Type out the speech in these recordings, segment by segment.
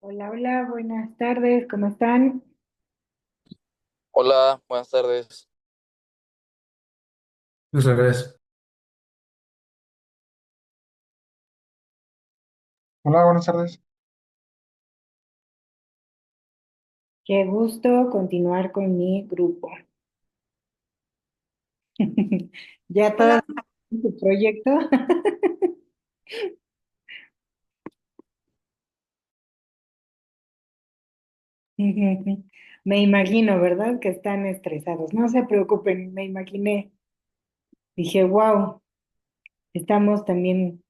Hola, hola, buenas tardes, ¿cómo están? Hola, buenas tardes. Al revés. Hola, buenas tardes. Qué gusto continuar con mi grupo. ¿Ya todos Hola. en su proyecto? Me imagino, ¿verdad? Que están estresados. No se preocupen, me imaginé. Dije, wow, estamos también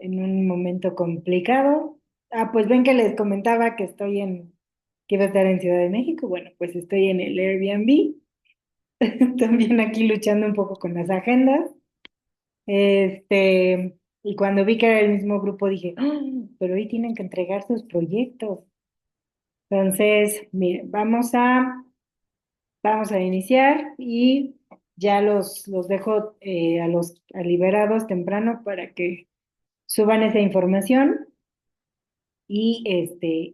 en un momento complicado. Ah, pues ven que les comentaba que iba a estar en Ciudad de México. Bueno, pues estoy en el Airbnb, también aquí luchando un poco con las agendas. Y cuando vi que era el mismo grupo dije, "Ah, pero hoy tienen que entregar sus proyectos". Entonces, miren, vamos a iniciar y ya los dejo a liberados temprano para que suban esa información y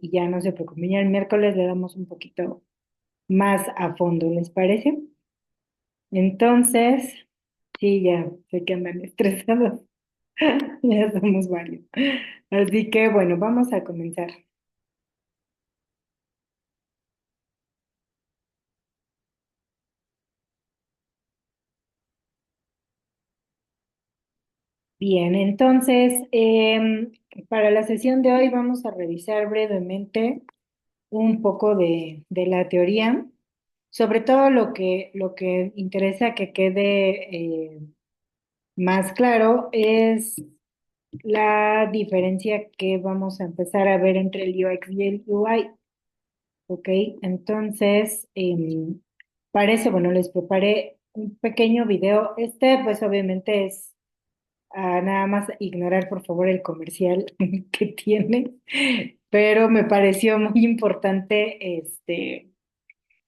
ya no se preocupen. Ya el miércoles le damos un poquito más a fondo, ¿les parece? Entonces, sí, ya sé que andan estresados. Ya somos varios. Así que bueno, vamos a comenzar. Bien, entonces, para la sesión de hoy vamos a revisar brevemente un poco de la teoría, sobre todo lo que interesa que quede más claro es la diferencia que vamos a empezar a ver entre el UX y el UI. Ok, entonces, para eso, bueno, les preparé un pequeño video. Pues obviamente es nada más ignorar, por favor, el comercial que tiene, pero me pareció muy importante,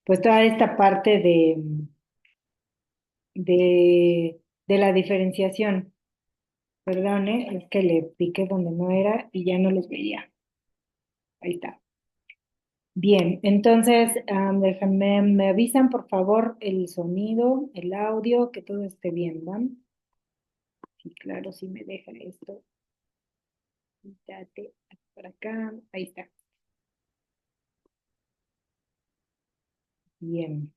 pues toda esta parte de la diferenciación. Perdón, es que le piqué donde no era y ya no los veía. Ahí está. Bien, entonces, déjenme, me avisan por favor el sonido, el audio, que todo esté bien, ¿va? Sí, claro, sí me deja esto. Date por acá, ahí está. Bien,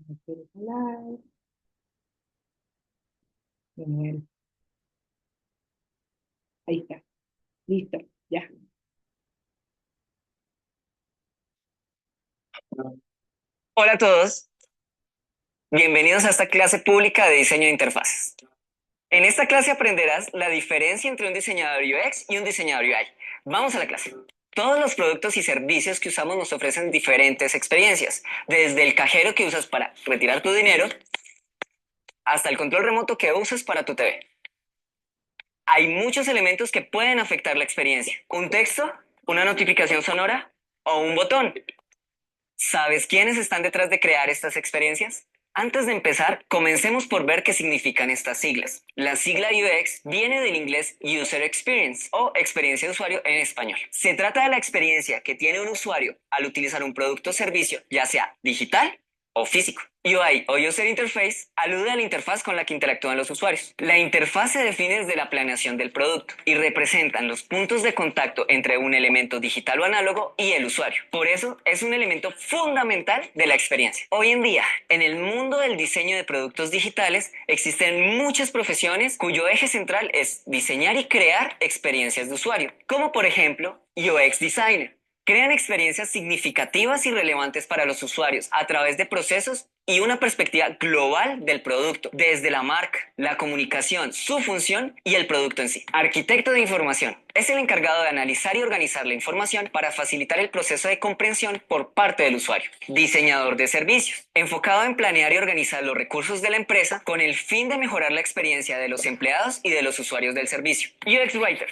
no quiero jalar. Genial, ahí está, listo, ya. Hola a todos, bienvenidos a esta clase pública de diseño de interfaces. En esta clase aprenderás la diferencia entre un diseñador UX y un diseñador UI. Vamos a la clase. Todos los productos y servicios que usamos nos ofrecen diferentes experiencias, desde el cajero que usas para retirar tu dinero hasta el control remoto que usas para tu TV. Hay muchos elementos que pueden afectar la experiencia. Un texto, una notificación sonora o un botón. ¿Sabes quiénes están detrás de crear estas experiencias? Antes de empezar, comencemos por ver qué significan estas siglas. La sigla UX viene del inglés User Experience o experiencia de usuario en español. Se trata de la experiencia que tiene un usuario al utilizar un producto o servicio, ya sea digital o físico. UI o User Interface alude a la interfaz con la que interactúan los usuarios. La interfaz se define desde la planeación del producto y representan los puntos de contacto entre un elemento digital o análogo y el usuario. Por eso es un elemento fundamental de la experiencia. Hoy en día, en el mundo del diseño de productos digitales, existen muchas profesiones cuyo eje central es diseñar y crear experiencias de usuario, como por ejemplo UX Designer. Crean experiencias significativas y relevantes para los usuarios a través de procesos y una perspectiva global del producto, desde la marca, la comunicación, su función y el producto en sí. Arquitecto de información es el encargado de analizar y organizar la información para facilitar el proceso de comprensión por parte del usuario. Diseñador de servicios, enfocado en planear y organizar los recursos de la empresa con el fin de mejorar la experiencia de los empleados y de los usuarios del servicio. UX Writer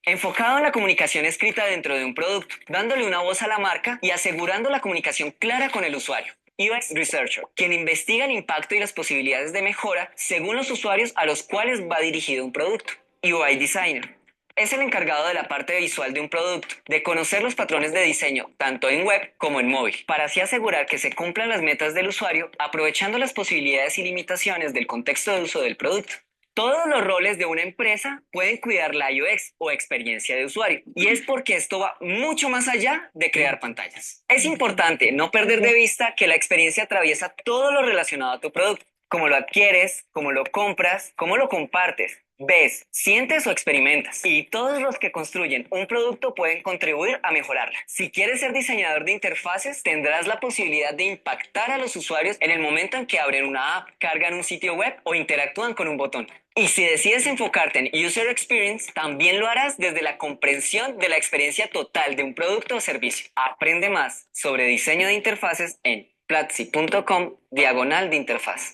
Enfocado en la comunicación escrita dentro de un producto, dándole una voz a la marca y asegurando la comunicación clara con el usuario. UX Researcher, quien investiga el impacto y las posibilidades de mejora según los usuarios a los cuales va dirigido un producto. UI Designer, es el encargado de la parte visual de un producto, de conocer los patrones de diseño, tanto en web como en móvil, para así asegurar que se cumplan las metas del usuario, aprovechando las posibilidades y limitaciones del contexto de uso del producto. Todos los roles de una empresa pueden cuidar la UX o experiencia de usuario, y es porque esto va mucho más allá de crear pantallas. Es importante no perder de vista que la experiencia atraviesa todo lo relacionado a tu producto, cómo lo adquieres, cómo lo compras, cómo lo compartes, ves, sientes o experimentas. Y todos los que construyen un producto pueden contribuir a mejorarla. Si quieres ser diseñador de interfaces, tendrás la posibilidad de impactar a los usuarios en el momento en que abren una app, cargan un sitio web o interactúan con un botón. Y si decides enfocarte en User Experience, también lo harás desde la comprensión de la experiencia total de un producto o servicio. Aprende más sobre diseño de interfaces en platzi.com/de interfaz.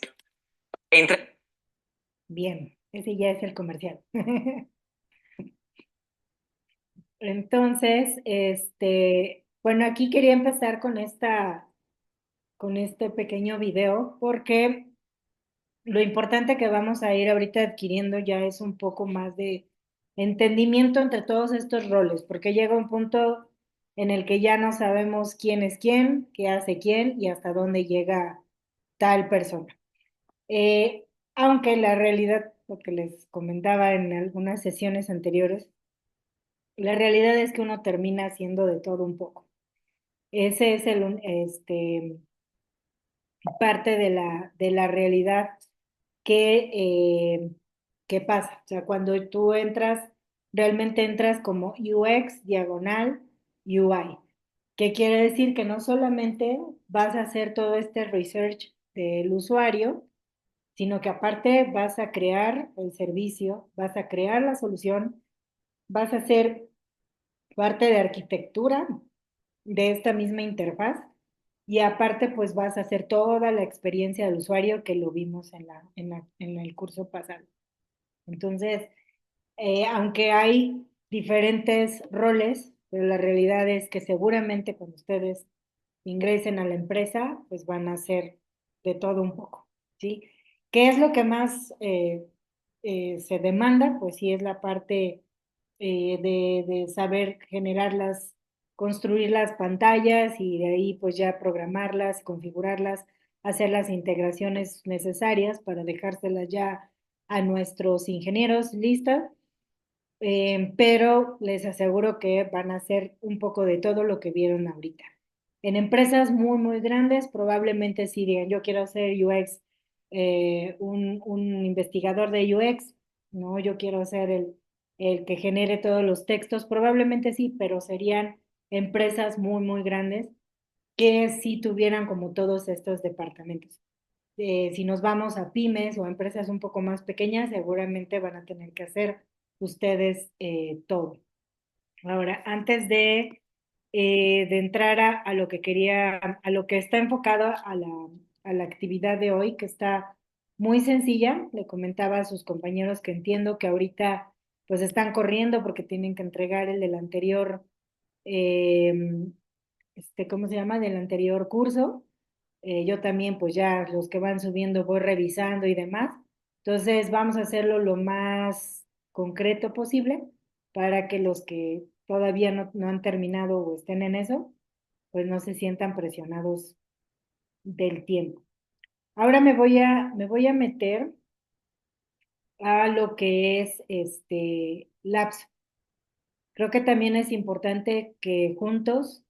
Entra. Bien, ese ya es el comercial. Entonces, bueno, aquí quería empezar con este pequeño video porque lo importante que vamos a ir ahorita adquiriendo ya es un poco más de entendimiento entre todos estos roles, porque llega un punto en el que ya no sabemos quién es quién, qué hace quién y hasta dónde llega tal persona. Eh, Aunque la realidad, lo que les comentaba en algunas sesiones anteriores, la realidad es que uno termina haciendo de todo un poco. Ese es parte de la realidad que, que pasa. O sea, cuando tú entras, realmente entras como UX, diagonal, UI. ¿Qué quiere decir? Que no solamente vas a hacer todo este research del usuario, sino que aparte vas a crear el servicio, vas a crear la solución, vas a ser parte de arquitectura de esta misma interfaz y aparte pues vas a hacer toda la experiencia del usuario que lo vimos en el curso pasado. Entonces, aunque hay diferentes roles, pero la realidad es que seguramente cuando ustedes ingresen a la empresa, pues van a hacer de todo un poco, ¿sí? ¿Qué es lo que más se demanda? Pues sí es la parte de saber generarlas, construir las pantallas y de ahí pues ya programarlas, configurarlas, hacer las integraciones necesarias para dejárselas ya a nuestros ingenieros listas, pero les aseguro que van a hacer un poco de todo lo que vieron ahorita. En empresas muy, muy grandes, probablemente sí digan, yo quiero ser UX, un investigador de UX, no, yo quiero ser el que genere todos los textos, probablemente sí, pero serían empresas muy, muy grandes que sí tuvieran como todos estos departamentos. Si nos vamos a pymes o a empresas un poco más pequeñas, seguramente van a tener que hacer ustedes todo. Ahora, antes de entrar a lo que quería, a lo que está enfocado a la actividad de hoy, que está muy sencilla, le comentaba a sus compañeros que entiendo que ahorita pues están corriendo porque tienen que entregar el del anterior, eh, ¿cómo se llama? Del anterior curso. Yo también, pues ya los que van subiendo voy revisando y demás. Entonces, vamos a hacerlo lo más concreto posible para que los que todavía no han terminado o estén en eso, pues no se sientan presionados del tiempo. Ahora me voy a meter a lo que es Labs. Creo que también es importante que juntos,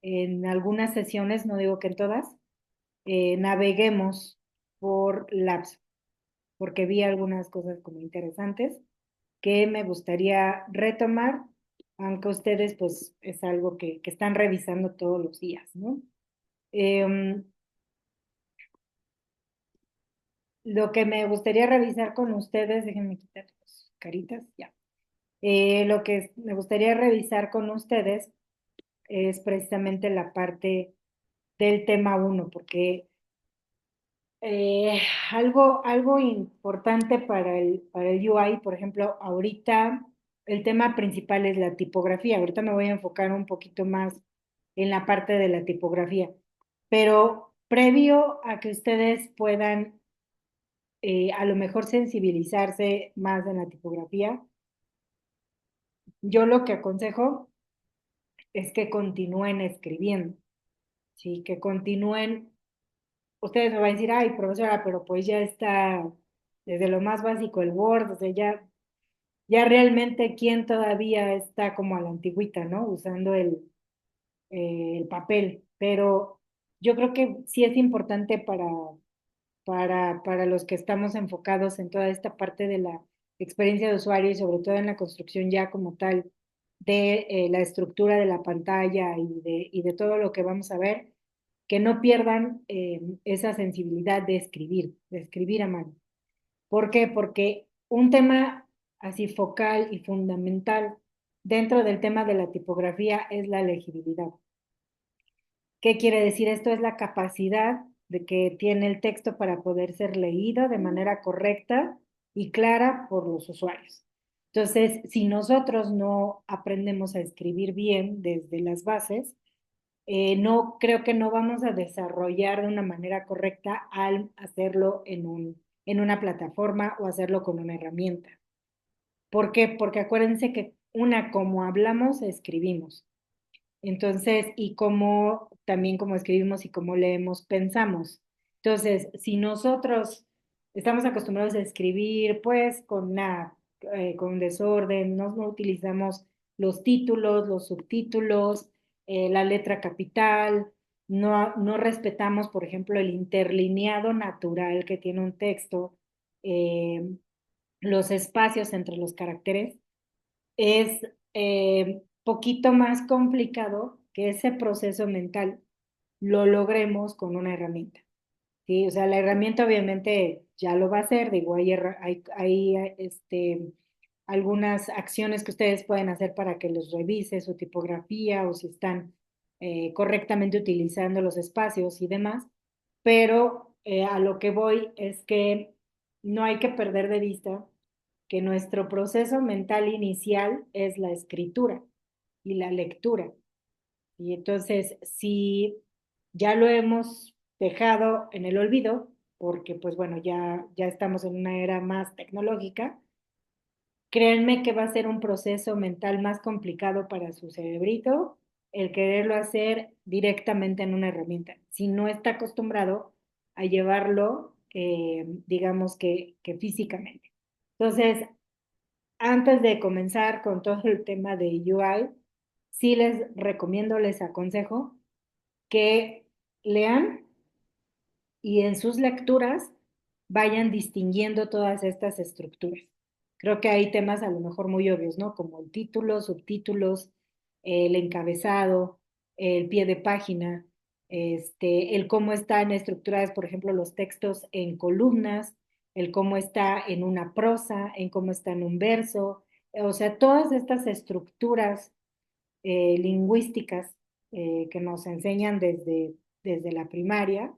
en algunas sesiones, no digo que en todas, naveguemos por Labs, porque vi algunas cosas como interesantes que me gustaría retomar, aunque ustedes pues es algo que están revisando todos los días, ¿no? Em, lo que me gustaría revisar con ustedes, déjenme quitar las caritas, ya. Lo que me gustaría revisar con ustedes es precisamente la parte del tema uno, porque Eh, algo importante para para el UI, por ejemplo, ahorita el tema principal es la tipografía. Ahorita me voy a enfocar un poquito más en la parte de la tipografía, pero previo a que ustedes puedan a lo mejor sensibilizarse más en la tipografía, yo lo que aconsejo es que continúen escribiendo, ¿sí? Que continúen. Ustedes me van a decir, ay, profesora, pero pues ya está desde lo más básico el Word, o sea, ya realmente quién todavía está como a la antigüita, ¿no? Usando el papel, pero yo creo que sí es importante para los que estamos enfocados en toda esta parte de la experiencia de usuario y sobre todo en la construcción ya como tal de la estructura de la pantalla y de todo lo que vamos a ver, que no pierdan esa sensibilidad de escribir a mano. ¿Por qué? Porque un tema así focal y fundamental dentro del tema de la tipografía es la legibilidad. ¿Qué quiere decir esto? Es la capacidad de que tiene el texto para poder ser leído de manera correcta y clara por los usuarios. Entonces, si nosotros no aprendemos a escribir bien desde las bases, no creo que no vamos a desarrollar de una manera correcta al hacerlo en una plataforma o hacerlo con una herramienta. ¿Por qué? Porque acuérdense que como hablamos, escribimos. Entonces, y cómo también como escribimos y cómo leemos, pensamos. Entonces, si nosotros estamos acostumbrados a escribir, pues con un desorden, no utilizamos los títulos, los subtítulos, la letra capital, no respetamos, por ejemplo, el interlineado natural que tiene un texto, eh, los espacios entre los caracteres es poquito más complicado que ese proceso mental lo logremos con una herramienta. ¿Sí? O sea, la herramienta obviamente ya lo va a hacer, digo, hay algunas acciones que ustedes pueden hacer para que les revise su tipografía o si están correctamente utilizando los espacios y demás, pero a lo que voy es que no hay que perder de vista que nuestro proceso mental inicial es la escritura y la lectura. Y entonces, si ya lo hemos dejado en el olvido, porque pues bueno, ya estamos en una era más tecnológica, créanme que va a ser un proceso mental más complicado para su cerebrito el quererlo hacer directamente en una herramienta. Si no está acostumbrado a llevarlo, digamos que físicamente. Entonces, antes de comenzar con todo el tema de UI, sí les recomiendo, les aconsejo que lean y en sus lecturas vayan distinguiendo todas estas estructuras. Creo que hay temas a lo mejor muy obvios, ¿no? Como el título, subtítulos, el encabezado, el pie de página, el cómo están estructuradas, por ejemplo, los textos en columnas, el cómo está en una prosa, en cómo está en un verso, o sea, todas estas estructuras lingüísticas que nos enseñan desde la primaria,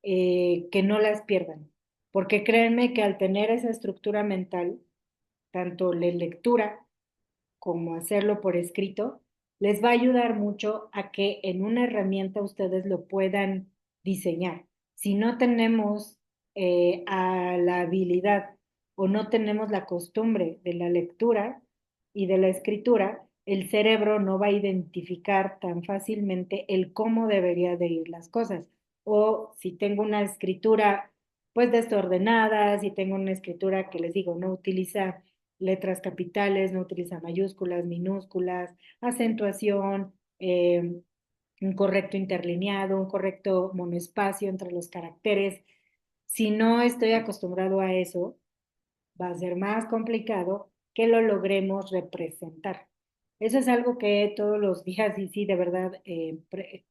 que no las pierdan, porque créanme que al tener esa estructura mental, tanto la lectura como hacerlo por escrito, les va a ayudar mucho a que en una herramienta ustedes lo puedan diseñar. Si no tenemos a la habilidad o no tenemos la costumbre de la lectura y de la escritura, el cerebro no va a identificar tan fácilmente el cómo debería de ir las cosas. O si tengo una escritura pues desordenada, si tengo una escritura que les digo, no utiliza letras capitales, no utiliza mayúsculas, minúsculas, acentuación, un correcto interlineado, un correcto monoespacio entre los caracteres. Si no estoy acostumbrado a eso, va a ser más complicado que lo logremos representar. Eso es algo que todos los días, y sí, de verdad,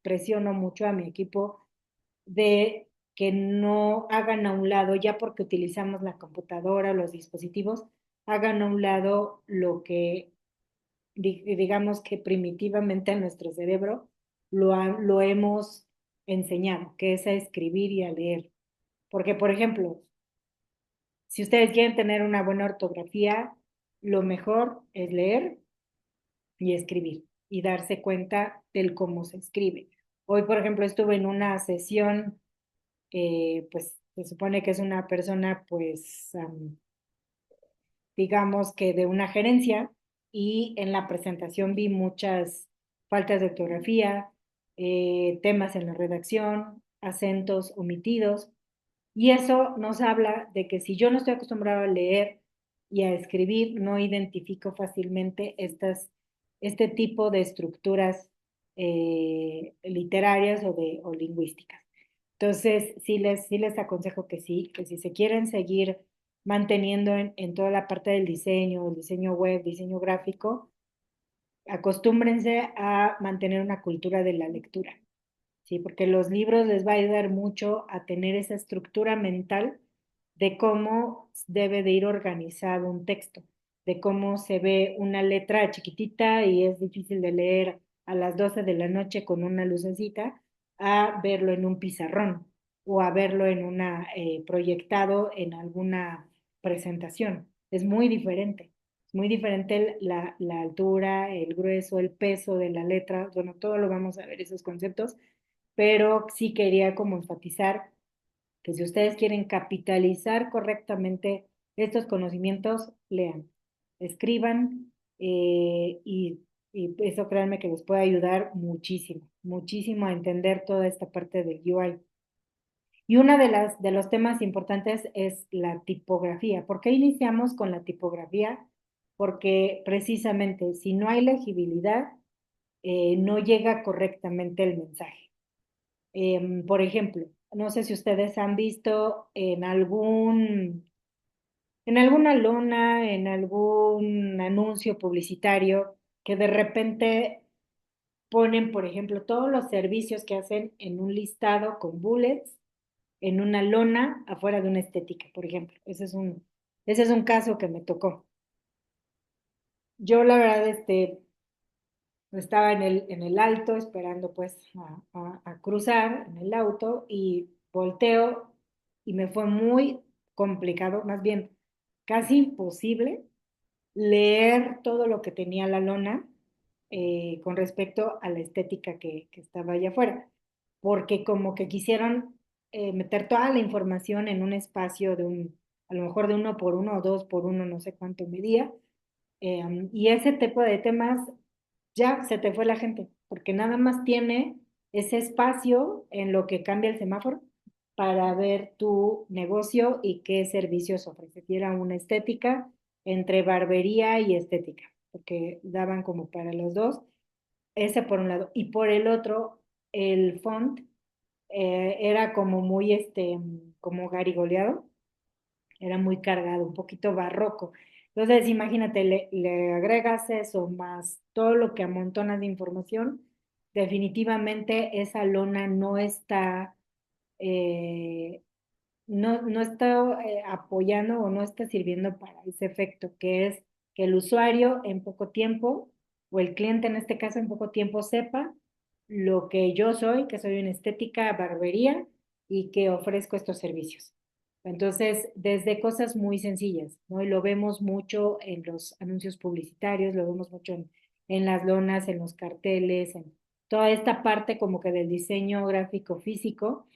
presiono mucho a mi equipo de que no hagan a un lado, ya porque utilizamos la computadora o los dispositivos, hagan a un lado lo que digamos que primitivamente a nuestro cerebro lo hemos enseñado, que es a escribir y a leer. Porque, por ejemplo, si ustedes quieren tener una buena ortografía, lo mejor es leer y escribir y darse cuenta del cómo se escribe. Hoy, por ejemplo, estuve en una sesión, pues se supone que es una persona, pues, digamos que de una gerencia, y en la presentación vi muchas faltas de ortografía, temas en la redacción, acentos omitidos, y eso nos habla de que si yo no estoy acostumbrado a leer y a escribir, no identifico fácilmente este tipo de estructuras literarias o lingüísticas. Entonces, sí les aconsejo que si se quieren seguir manteniendo en toda la parte del diseño, el diseño web, diseño gráfico, acostúmbrense a mantener una cultura de la lectura. ¿Sí? Porque los libros les va a ayudar mucho a tener esa estructura mental de cómo debe de ir organizado un texto, de cómo se ve una letra chiquitita y es difícil de leer a las 12 de la noche con una lucecita, a verlo en un pizarrón o a verlo en una proyectado en alguna presentación. Es muy diferente. Es muy diferente la altura, el grueso, el peso de la letra. Bueno, todo lo vamos a ver, esos conceptos, pero sí quería como enfatizar que si ustedes quieren capitalizar correctamente estos conocimientos, lean, escriban, y eso créanme que les puede ayudar muchísimo, muchísimo a entender toda esta parte del UI. Y una de los temas importantes es la tipografía. ¿Por qué iniciamos con la tipografía? Porque precisamente si no hay legibilidad, no llega correctamente el mensaje. Por ejemplo, no sé si ustedes han visto en alguna lona, en algún anuncio publicitario, que de repente ponen, por ejemplo, todos los servicios que hacen en un listado con bullets, en una lona afuera de una estética, por ejemplo. Ese es un caso que me tocó. Yo, la verdad, estaba en el alto esperando pues a cruzar en el auto y volteo y me fue muy complicado, más bien casi imposible leer todo lo que tenía la lona con respecto a la estética que estaba allá afuera, porque como que quisieron meter toda la información en un espacio a lo mejor de 1 por 1 o 2 por 1, no sé cuánto medía, y ese tipo de temas ya se te fue la gente, porque nada más tiene ese espacio en lo que cambia el semáforo para ver tu negocio y qué servicios ofrece. Si era una estética entre barbería y estética, porque daban como para los dos, ese por un lado. Y por el otro, el font era como muy, como garigoleado, era muy cargado, un poquito barroco. Entonces, imagínate, le agregas eso más todo lo que amontonas de información, definitivamente esa lona eh, no está apoyando o no está sirviendo para ese efecto, que es que el usuario en poco tiempo, o el cliente en este caso en poco tiempo, sepa lo que yo soy, que soy una estética barbería y que ofrezco estos servicios. Entonces, desde cosas muy sencillas, ¿no? Y lo vemos mucho en los anuncios publicitarios, lo vemos mucho en las lonas, en los carteles, en toda esta parte como que del diseño gráfico físico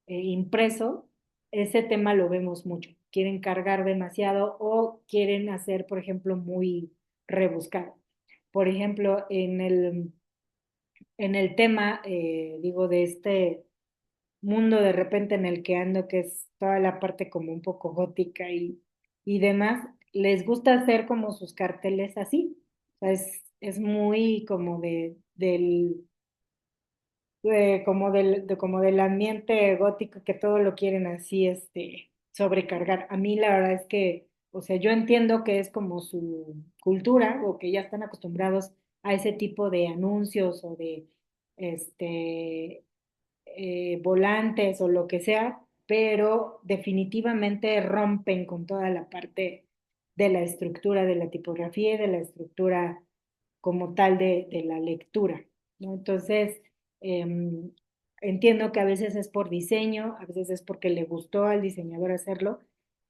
impreso, ese tema lo vemos mucho. Quieren cargar demasiado o quieren hacer, por ejemplo, muy rebuscado. Por ejemplo, en el tema, digo, de este mundo de repente en el que ando, que es toda la parte como un poco gótica y demás, les gusta hacer como sus carteles así. O sea, es muy como como del ambiente gótico, que todo lo quieren así, sobrecargar. A mí la verdad es que, o sea, yo entiendo que es como su cultura o que ya están acostumbrados a ese tipo de anuncios o de, este, volantes o lo que sea, pero definitivamente rompen con toda la parte de la estructura de la tipografía y de la estructura como tal de la lectura, ¿no? Entonces, em, entiendo que a veces es por diseño, a veces es porque le gustó al diseñador hacerlo,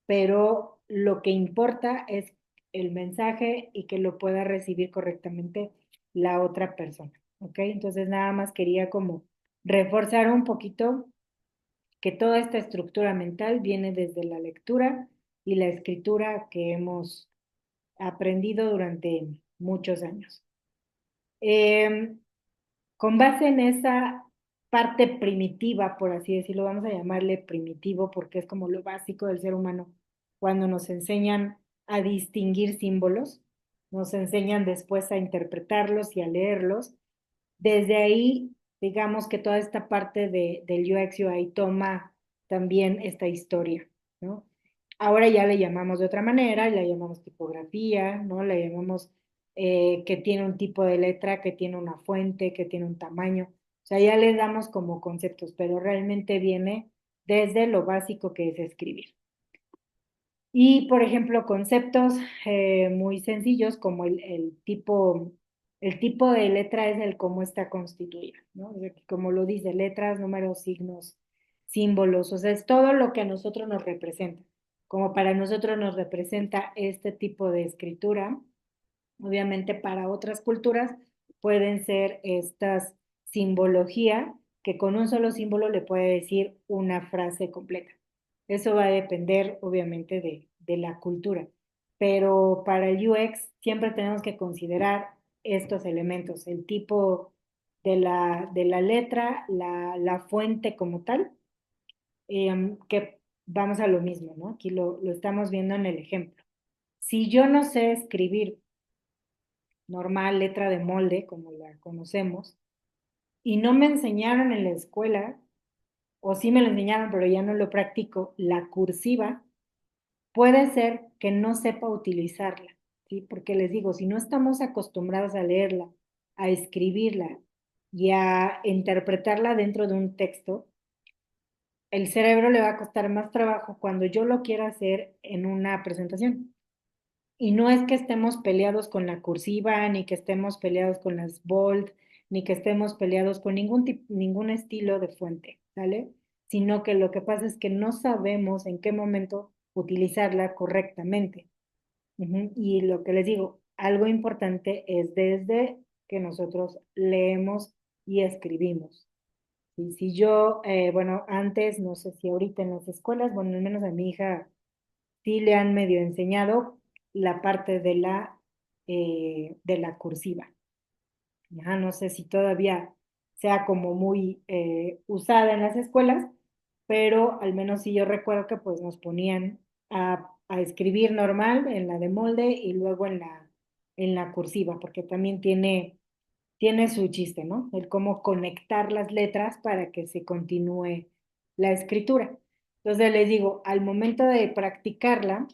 pero lo que importa es el mensaje y que lo pueda recibir correctamente la otra persona, ¿ok? Entonces nada más quería como reforzar un poquito que toda esta estructura mental viene desde la lectura y la escritura que hemos aprendido durante muchos años. Eh, con base en esa parte primitiva, por así decirlo, vamos a llamarle primitivo porque es como lo básico del ser humano, cuando nos enseñan a distinguir símbolos, nos enseñan después a interpretarlos y a leerlos. Desde ahí, digamos que toda esta parte del UX UI toma también esta historia, ¿no? Ahora ya le llamamos de otra manera, la llamamos tipografía, ¿no? La llamamos que tiene un tipo de letra, que tiene una fuente, que tiene un tamaño. O sea, ya le damos como conceptos, pero realmente viene desde lo básico que es escribir. Y, por ejemplo, conceptos muy sencillos como el tipo de letra es el cómo está constituida, ¿no? O sea, como lo dice, letras, números, signos, símbolos, o sea, es todo lo que a nosotros nos representa. Como para nosotros nos representa este tipo de escritura, obviamente para otras culturas pueden ser estas simbología que con un solo símbolo le puede decir una frase completa. Eso va a depender obviamente de la cultura, pero para el UX siempre tenemos que considerar estos elementos, el tipo de la letra, la fuente como tal, que vamos a lo mismo, ¿no? Aquí lo estamos viendo en el ejemplo. Si yo no sé escribir normal, letra de molde, como la conocemos, y no me enseñaron en la escuela, o sí me lo enseñaron, pero ya no lo practico, la cursiva, puede ser que no sepa utilizarla, ¿sí? Porque les digo, si no estamos acostumbrados a leerla, a escribirla y a interpretarla dentro de un texto, el cerebro le va a costar más trabajo cuando yo lo quiera hacer en una presentación. Y no es que estemos peleados con la cursiva, ni que estemos peleados con las bold, ni que estemos peleados con ningún estilo de fuente, ¿sale? Sino que lo que pasa es que no sabemos en qué momento utilizarla correctamente. Ujú. Y lo que les digo, algo importante es desde que nosotros leemos y escribimos. Y si yo, bueno, antes, no sé si ahorita en las escuelas, bueno, al menos a mi hija sí le han medio enseñado la parte de la cursiva. Ajá, no sé si todavía sea como muy usada en las escuelas, pero al menos sí yo recuerdo que pues nos ponían a escribir normal en la de molde y luego en la cursiva, porque también tiene su chiste, ¿no? El cómo conectar las letras para que se continúe la escritura. Entonces les digo, al momento de practicarla,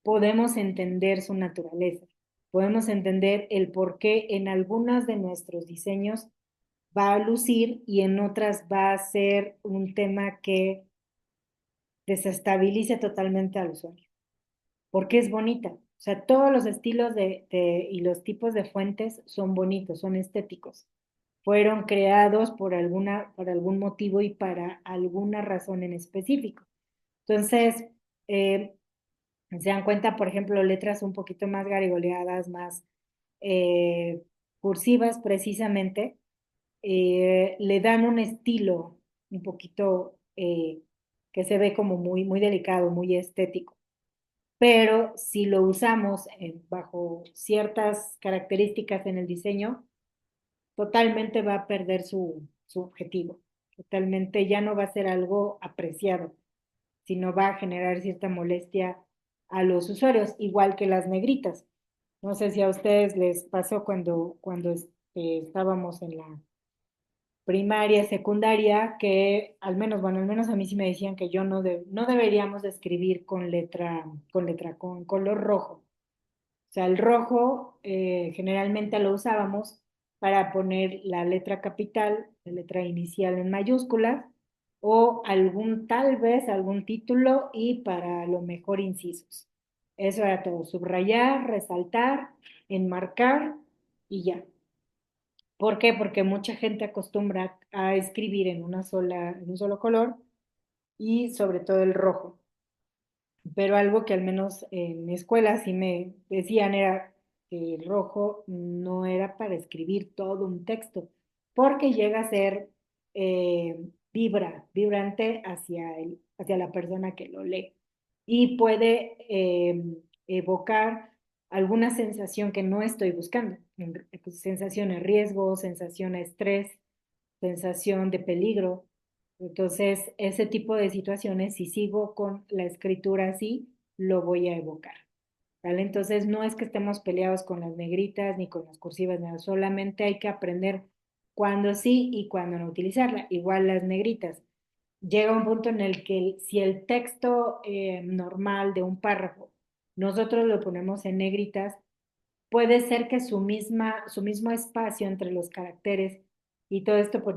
podemos entender su naturaleza, podemos entender el por qué en algunos de nuestros diseños va a lucir y en otras va a ser un tema que desestabilice totalmente al usuario, porque es bonita. O sea, todos los estilos y los tipos de fuentes son bonitos, son estéticos. Fueron creados por algún motivo y para alguna razón en específico. Entonces, eh, se dan cuenta, por ejemplo, letras un poquito más garigoleadas, más eh, cursivas precisamente, le dan un estilo un poquito que se ve como muy, muy delicado, muy estético. Pero si lo usamos bajo ciertas características en el diseño, totalmente va a perder su objetivo. Totalmente ya no va a ser algo apreciado, sino va a generar cierta molestia a los usuarios, igual que las negritas. No sé si a ustedes les pasó cuando estábamos en la primaria, secundaria, que al menos, bueno, al menos a mí sí me decían que yo no deberíamos de escribir con color rojo. O sea, el rojo generalmente lo usábamos para poner la letra capital, la letra inicial en mayúsculas, o tal vez algún título y para lo mejor incisos. Eso era todo, subrayar, resaltar, enmarcar y ya. ¿Por qué? Porque mucha gente acostumbra a escribir en un solo color y sobre todo el rojo. pero algo que al menos en mi escuela sí me decían era que el rojo no era para escribir todo un texto, porque llega a ser vibrante hacia la persona que lo lee y puede evocar alguna sensación que no estoy buscando, sensación de riesgo, sensación de estrés, sensación de peligro. Entonces, ese tipo de situaciones, si sigo con la escritura así, lo voy a evocar. ¿Vale? Entonces, no es que estemos peleados con las negritas ni con las cursivas, nada, solamente hay que aprender cuándo sí y cuándo no utilizarla. Igual las negritas. Llega un punto en el que si el texto normal de un párrafo nosotros lo ponemos en negritas, puede ser que su mismo espacio entre los caracteres y todo esto pues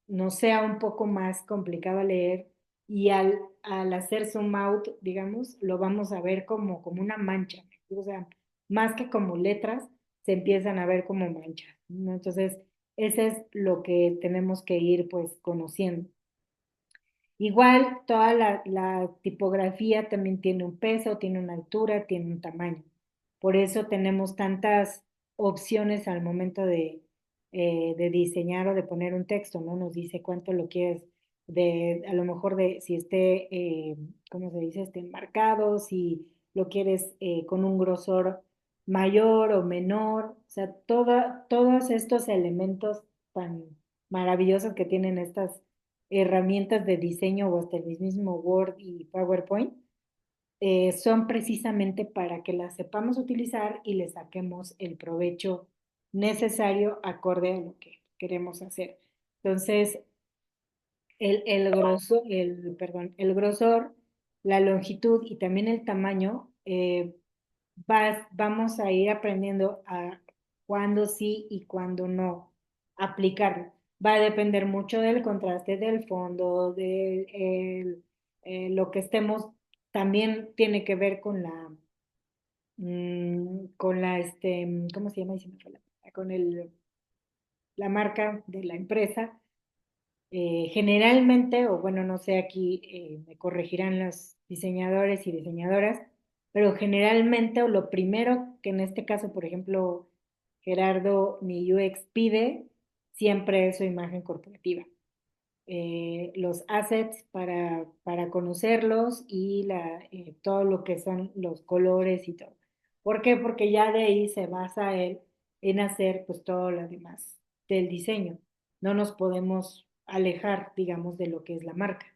nos sea un poco más complicado a leer y al hacer zoom out, digamos, lo vamos a ver como una mancha, o sea, más que como letras, se empiezan a ver como manchas, ¿no? Entonces, ese es lo que tenemos que ir pues conociendo. Igual, toda la tipografía también tiene un peso, tiene una altura, tiene un tamaño. Por eso tenemos tantas opciones al momento de diseñar o de poner un texto, ¿no? Nos dice cuánto lo quieres, a lo mejor de si esté, ¿cómo se dice? Esté marcado, si lo quieres con un grosor mayor o menor. O sea, todos estos elementos tan maravillosos que tienen estas herramientas de diseño o hasta el mismo Word y PowerPoint, son precisamente para que las sepamos utilizar y le saquemos el provecho necesario acorde a lo que queremos hacer. Entonces, el grosor, la longitud y también el tamaño, vamos a ir aprendiendo a cuándo sí y cuándo no aplicarlo. Va a depender mucho del contraste del fondo, de lo que estemos, también tiene que ver con la, ¿cómo se llama? Ahí se me fue con la marca de la empresa. Generalmente, o bueno, no sé, aquí me corregirán los diseñadores y diseñadoras, pero generalmente, o lo primero que en este caso, por ejemplo, Gerardo, mi UX pide, siempre es su imagen corporativa. Los assets para conocerlos y todo lo que son los colores y todo. ¿Por qué? Porque ya de ahí se basa él en hacer pues todo lo demás del diseño. No nos podemos alejar, digamos, de lo que es la marca,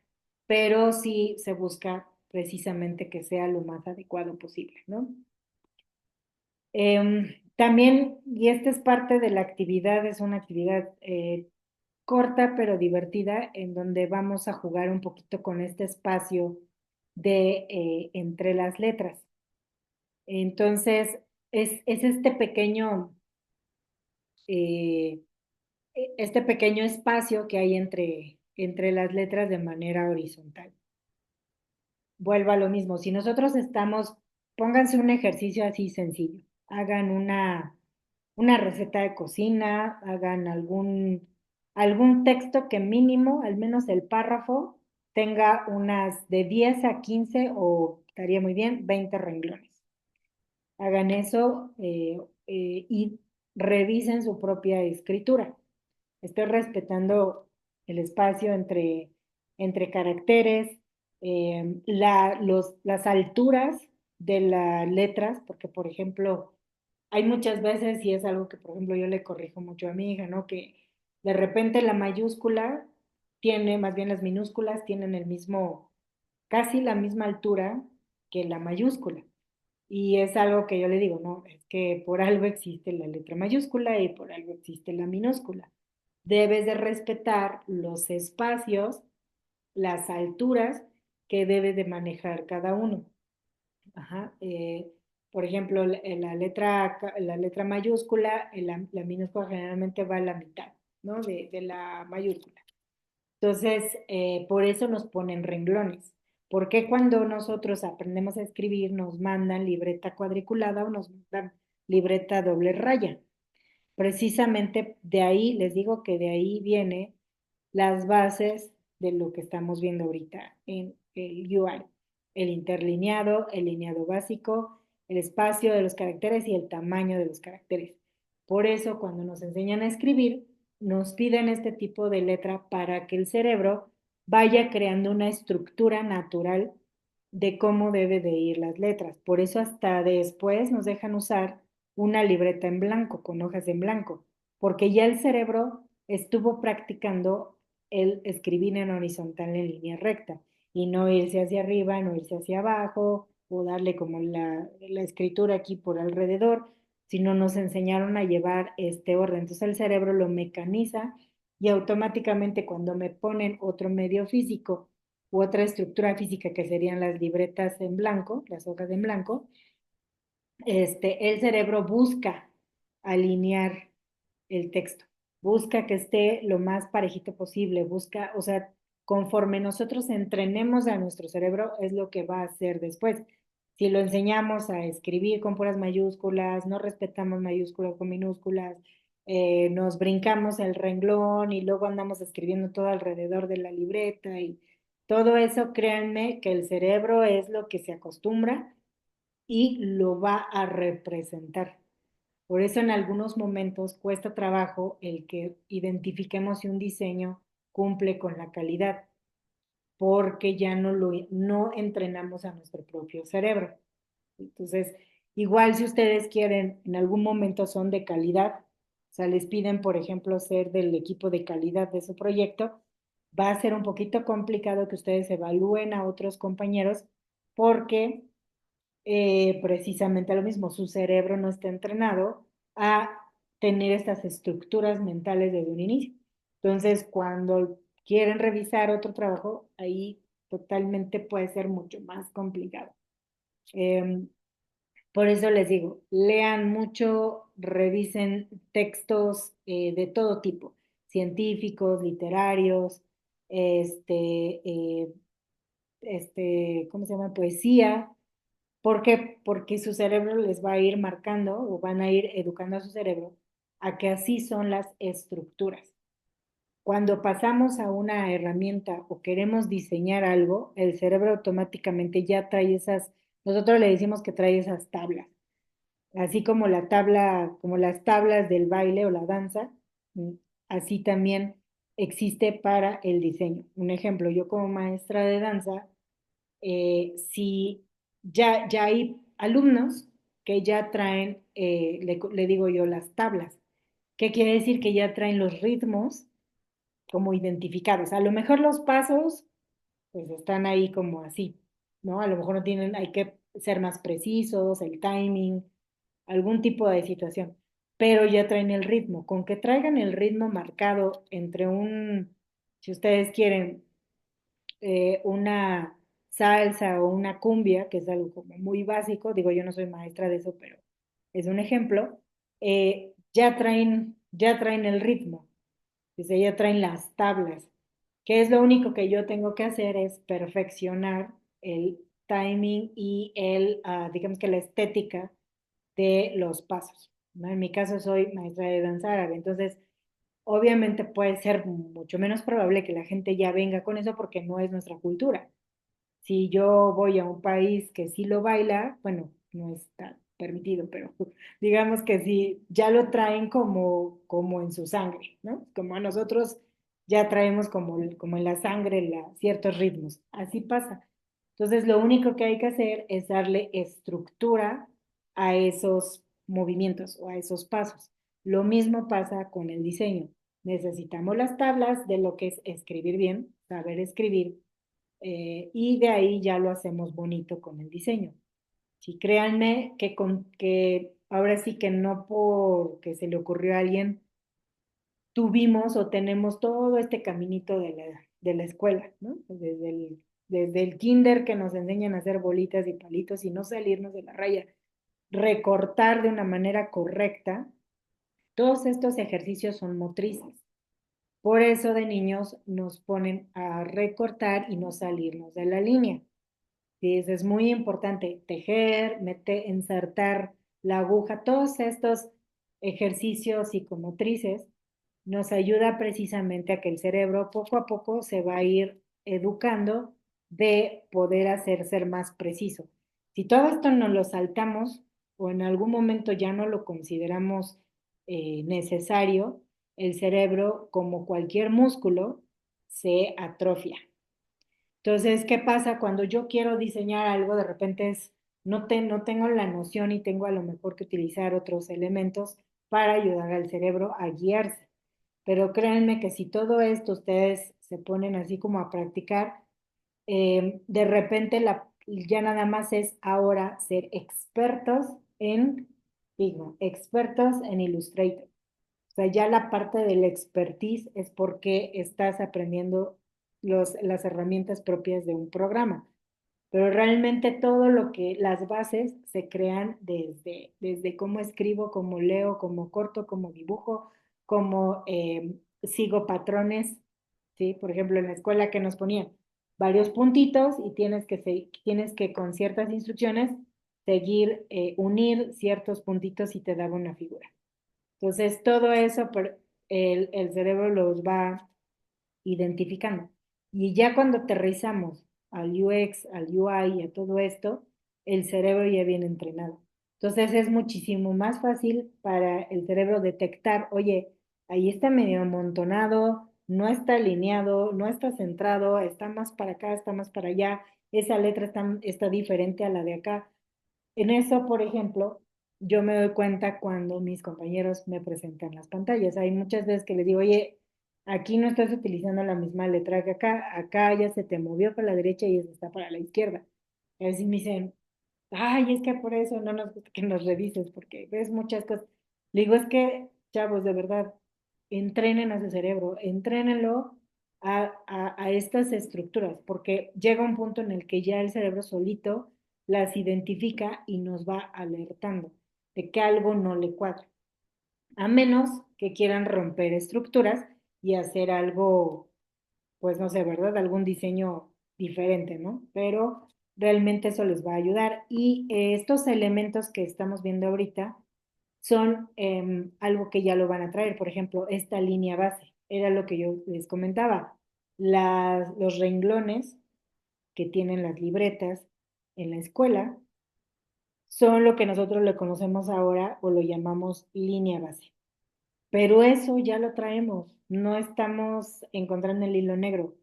pero sí se busca precisamente que sea lo más adecuado posible, ¿no? También, y esta es parte de la actividad, es una actividad corta pero divertida, en donde vamos a jugar un poquito con este espacio de entre las letras. Entonces, es eh, este pequeño espacio que hay entre las letras de manera horizontal. Vuelvo a lo mismo, si nosotros estamos, pónganse un ejercicio así sencillo, hagan una receta de cocina, hagan algún texto que mínimo, al menos el párrafo, tenga unas de 10 a 15 o estaría muy bien, 20 renglones. Hagan eso y revisen su propia escritura. Estoy respetando el espacio entre caracteres, las alturas de las letras, porque por ejemplo, hay muchas veces, y es algo que por ejemplo yo le corrijo mucho a mi hija, ¿no? Que de repente la mayúscula tiene, más bien las minúsculas tienen casi la misma altura que la mayúscula. Y es algo que yo le digo, no, es que por algo existe la letra mayúscula y por algo existe la minúscula. Debes de respetar los espacios, las alturas que debe de manejar cada uno. Ajá. Por ejemplo, la letra mayúscula, la minúscula generalmente va a la mitad, ¿no? De la mayúscula. Entonces, por eso nos ponen renglones. ¿Por qué cuando nosotros aprendemos a escribir nos mandan libreta cuadriculada o nos mandan libreta doble raya? Precisamente de ahí, les digo que de ahí viene las bases de lo que estamos viendo ahorita en el UI. el interlineado, el lineado básico, el espacio de los caracteres y el tamaño de los caracteres. Por eso, cuando nos enseñan a escribir, nos piden este tipo de letra para que el cerebro vaya creando una estructura natural de cómo debe de ir las letras. Por eso hasta después nos dejan usar una libreta en blanco, con hojas en blanco, porque ya el cerebro estuvo practicando el escribir en horizontal en línea recta y no irse hacia arriba, no irse hacia abajo o darle como la escritura aquí por alrededor, sino nos enseñaron a llevar este orden. Entonces el cerebro lo mecaniza y automáticamente cuando me ponen otro medio físico u otra estructura física que serían las libretas en blanco, las hojas en blanco, el cerebro busca alinear el texto, busca que esté lo más parejito posible, busca, o sea, conforme nosotros entrenemos a nuestro cerebro es lo que va a hacer después. Si lo enseñamos a escribir con puras mayúsculas, no respetamos mayúsculas con minúsculas, nos brincamos el renglón y luego andamos escribiendo todo alrededor de la libreta y todo eso, créanme que el cerebro es lo que se acostumbra y lo va a representar. Por eso en algunos momentos cuesta trabajo el que identifiquemos si un diseño cumple con la calidad, porque ya no entrenamos a nuestro propio cerebro. Entonces, igual si ustedes quieren, en algún momento son de calidad, o sea, les piden, por ejemplo, ser del equipo de calidad de su proyecto, va a ser un poquito complicado que ustedes evalúen a otros compañeros porque precisamente lo mismo, su cerebro no está entrenado a tener estas estructuras mentales desde un inicio. Entonces, cuando quieren revisar otro trabajo, ahí totalmente puede ser mucho más complicado. Eh, por eso les digo, lean mucho, revisen textos de todo tipo, científicos, literarios, ¿cómo se llama? Poesía. ¿Por qué? Porque su cerebro les va a ir marcando o van a ir educando a su cerebro a que así son las estructuras. Cuando pasamos a una herramienta o queremos diseñar algo, el cerebro automáticamente ya trae esas, nosotros le decimos que trae esas tablas, así como la tabla, como las tablas del baile o la danza, mm, así también existe para el diseño. Un ejemplo, yo como maestra de danza, si ya hay alumnos que ya traen, le digo yo, las tablas. ¿Qué quiere decir? Que ya traen los ritmos como identificados. A lo mejor los pasos, pues están ahí como así, ¿no? A lo mejor no tienen, hay que ser más precisos, el timing, algún tipo de situación, pero ya traen el ritmo. Con que traigan el ritmo marcado entre si ustedes quieren, una salsa o una cumbia, que es algo como muy básico, digo, yo no soy maestra de eso, pero es un ejemplo, ya traen el ritmo, dice, ya traen las tablas, que es lo único que yo tengo que hacer es perfeccionar el timing y digamos que la estética de los pasos, ¿no? En mi caso soy maestra de danza árabe, entonces obviamente puede ser mucho menos probable que la gente ya venga con eso porque no es nuestra cultura. Si yo voy a un país que sí lo baila, bueno, no está permitido, pero digamos que sí, ya lo traen como en su sangre, ¿no? Como a nosotros ya traemos como en la sangre ciertos ritmos. Así pasa. Entonces, lo único que hay que hacer es darle estructura a esos movimientos o a esos pasos. Lo mismo pasa con el diseño. Necesitamos las tablas de lo que es escribir bien, saber escribir, y de ahí ya lo hacemos bonito con el diseño. Sí, créanme que ahora sí que no porque se le ocurrió a alguien, tuvimos o tenemos todo este caminito de la escuela, ¿no? Desde el kinder que nos enseñan a hacer bolitas y palitos y no salirnos de la raya, recortar de una manera correcta, todos estos ejercicios son motrices. Por eso de niños nos ponen a recortar y no salirnos de la línea. Sí, eso es muy importante. Tejer, insertar la aguja, todos estos ejercicios psicomotrices nos ayuda precisamente a que el cerebro poco a poco se va a ir educando de poder hacer ser más preciso. Si todo esto nos lo saltamos o en algún momento ya no lo consideramos necesario, el cerebro, como cualquier músculo, se atrofia. Entonces, ¿qué pasa cuando yo quiero diseñar algo? De repente no tengo la noción y tengo a lo mejor que utilizar otros elementos para ayudar al cerebro a guiarse. Pero créanme que si todo esto ustedes se ponen así como a practicar, de repente ya nada más es ahora ser expertos en Figma, expertos en Illustrator. O sea, ya la parte del expertise es porque estás aprendiendo las herramientas propias de un programa. Pero realmente todo lo que las bases se crean desde cómo escribo, cómo leo, cómo corto, cómo dibujo, cómo sigo patrones, ¿sí? Por ejemplo, en la escuela que nos ponían varios puntitos y tienes que con ciertas instrucciones seguir, unir ciertos puntitos y te daba una figura. Entonces, todo eso el cerebro los va identificando. Y ya cuando aterrizamos al UX, al UI y a todo esto, el cerebro ya viene entrenado. Entonces es muchísimo más fácil para el cerebro detectar, oye, ahí está medio amontonado, no está alineado, no está centrado, está más para acá, está más para allá, esa letra está diferente a la de acá. En eso, por ejemplo, yo me doy cuenta cuando mis compañeros me presentan las pantallas. Hay muchas veces que les digo, oye, aquí no estás utilizando la misma letra que acá, acá ya se te movió para la derecha y esa está para la izquierda. Y así me dicen, ay, es que por eso no nos gusta que nos revises, porque ves muchas cosas. Le digo, es que, chavos, de verdad, entrenen a su cerebro, entrénenlo a estas estructuras, porque llega un punto en el que ya el cerebro solito las identifica y nos va alertando de que algo no le cuadra, a menos que quieran romper estructuras y hacer algo, pues no sé, ¿verdad? Algún diseño diferente, ¿no? Pero realmente eso les va a ayudar. Y estos elementos que estamos viendo ahorita son algo que ya lo van a traer. Por ejemplo, esta línea base, era lo que yo les comentaba. Los renglones que tienen las libretas en la escuela son lo que nosotros le conocemos ahora o lo llamamos línea base. Pero eso ya lo traemos, no estamos encontrando el hilo negro.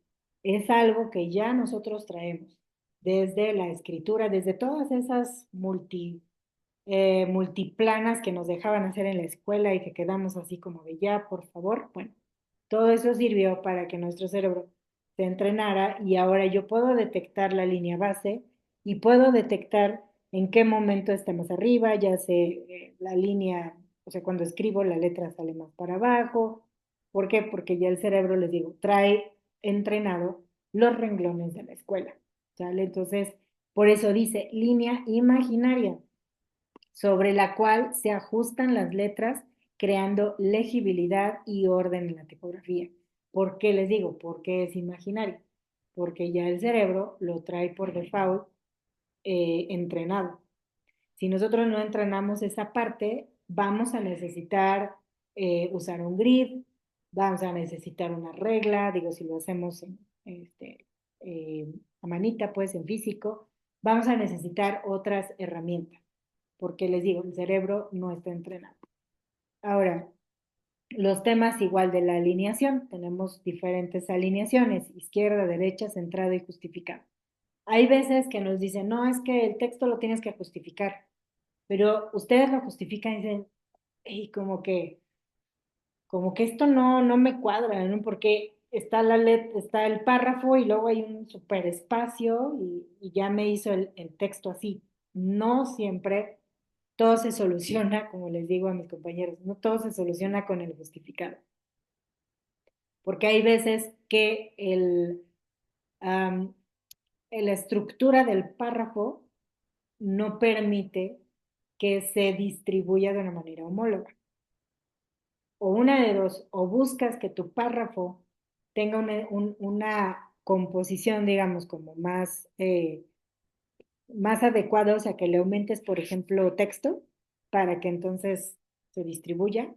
Es algo que ya nosotros traemos desde la escritura, desde todas esas multiplanas que nos dejaban hacer en la escuela y que quedamos así como de ya, por favor. Bueno, todo eso sirvió para que nuestro cerebro se entrenara y ahora yo puedo detectar la línea base y puedo detectar en qué momento está más arriba, ya sé la línea, o sea, cuando escribo la letra sale más para abajo. ¿Por qué? Porque ya el cerebro, les digo, trae entrenado los renglones de la escuela, ¿sale? Entonces, por eso dice línea imaginaria sobre la cual se ajustan las letras, creando legibilidad y orden en la tipografía. ¿Por qué les digo? Porque es imaginario, porque ya el cerebro lo trae por default entrenado. Si nosotros no entrenamos esa parte, vamos a necesitar usar un grid, vamos a necesitar una regla, digo, si lo hacemos a manita, pues en físico, vamos a necesitar otras herramientas porque les digo, el cerebro no está entrenado. Ahora, los temas igual de la alineación, tenemos diferentes alineaciones, izquierda, derecha, centrado y justificado. Hay veces que nos dicen, no, es que el texto lo tienes que justificar, pero ustedes lo justifican y dicen, y como que esto no me cuadra, ¿no? Porque está está el párrafo y luego hay un super espacio y ya me hizo el texto así. No siempre todo se soluciona, como les digo a mis compañeros, no todo se soluciona con el justificado, porque hay veces que la estructura del párrafo no permite que se distribuya de una manera homóloga. O una de dos, o buscas que tu párrafo tenga una composición, digamos, como más adecuada, o sea, que le aumentes, por ejemplo, texto para que entonces se distribuya,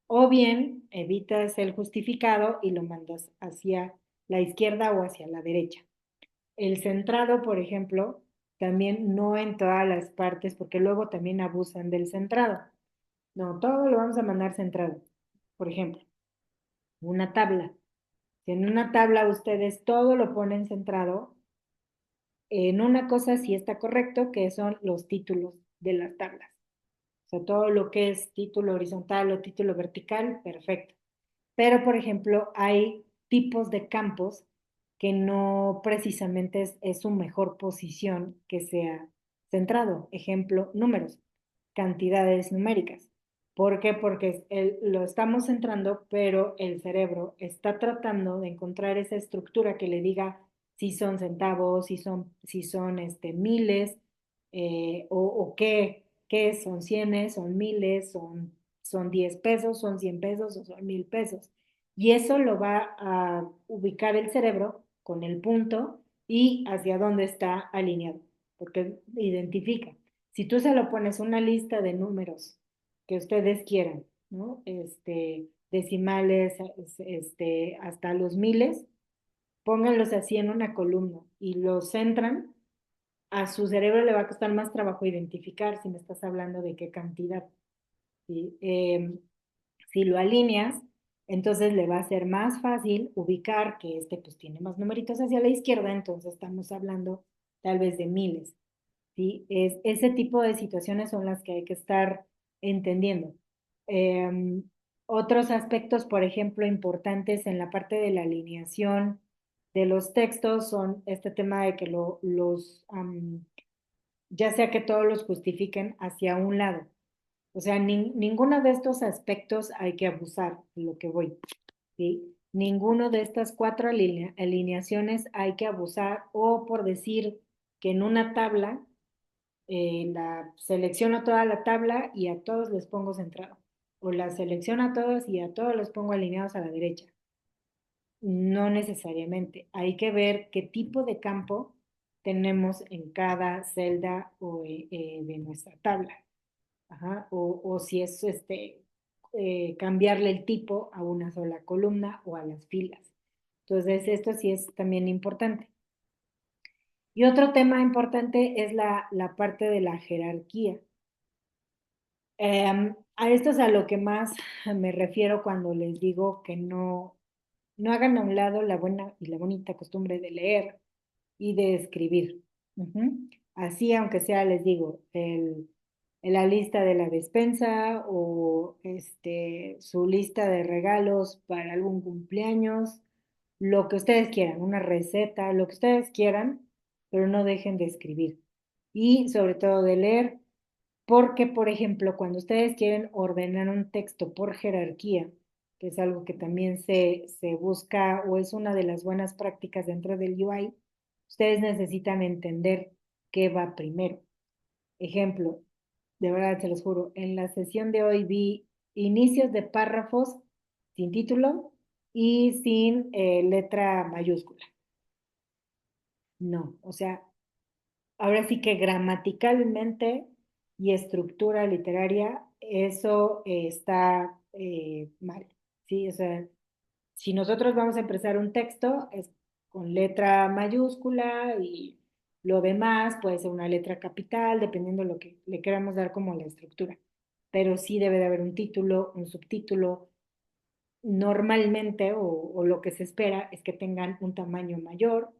o bien evitas el justificado y lo mandas hacia la izquierda o hacia la derecha. El centrado, por ejemplo, también no en todas las partes, porque luego también abusan del centrado. No, todo lo vamos a mandar centrado. Por ejemplo, una tabla. Si en una tabla ustedes todo lo ponen centrado, en una cosa sí está correcto, que son los títulos de las tablas. O sea, todo lo que es título horizontal o título vertical, perfecto. Pero, por ejemplo, hay tipos de campos que no precisamente es su mejor posición que sea centrado. Ejemplo, números, cantidades numéricas. ¿Por qué? Porque lo estamos centrando, pero el cerebro está tratando de encontrar esa estructura que le diga si son centavos, si son miles, o qué son cienes, son miles, son 10 pesos, son 100 pesos o son 1000 pesos. Y eso lo va a ubicar el cerebro con el punto y hacia dónde está alineado, porque identifica. Si tú se lo pones una lista de números que ustedes quieran, ¿no? Decimales, hasta los miles, pónganlos así en una columna y los centran, a su cerebro le va a costar más trabajo identificar si me estás hablando de qué cantidad. ¿Sí? Si lo alineas, entonces le va a ser más fácil ubicar que pues tiene más numeritos hacia la izquierda, entonces estamos hablando tal vez de miles. ¿Sí? Ese tipo de situaciones son las que hay que estar entendiendo. Eh, Otros aspectos, por ejemplo, importantes en la parte de la alineación de los textos son este tema de que ya sea que todos los justifiquen hacia un lado. O sea, ninguno de estos aspectos hay que abusar, de lo que voy, ¿sí? Ninguno de estas cuatro alineaciones hay que abusar, o por decir que en una tabla selecciono toda la tabla y a todos les pongo centrado. O la selecciono a todos y a todos los pongo alineados a la derecha. No necesariamente. Hay que ver qué tipo de campo tenemos en cada celda de nuestra tabla. Ajá, o si es cambiarle el tipo a una sola columna o a las filas. Entonces, esto sí es también importante. Y otro tema importante es la parte de la jerarquía. A esto es a lo que más me refiero cuando les digo que no hagan a un lado la buena y la bonita costumbre de leer y de escribir. Ujú. Así, aunque sea, les digo, la lista de la despensa o su lista de regalos para algún cumpleaños, lo que ustedes quieran, una receta, lo que ustedes quieran, pero no dejen de escribir. Y sobre todo de leer, porque, por ejemplo, cuando ustedes quieren ordenar un texto por jerarquía, que es algo que también se busca o es una de las buenas prácticas dentro del UI, ustedes necesitan entender qué va primero. Ejemplo, de verdad se los juro, en la sesión de hoy vi inicios de párrafos sin título y sin letra mayúscula. No, o sea, ahora sí que gramaticalmente y estructura literaria, eso está mal, ¿sí? O sea, si nosotros vamos a empezar un texto, es con letra mayúscula y lo demás puede ser una letra capital, dependiendo de lo que le queramos dar como la estructura. Pero sí debe de haber un título, un subtítulo. Normalmente, o lo que se espera, es que tengan un tamaño mayor,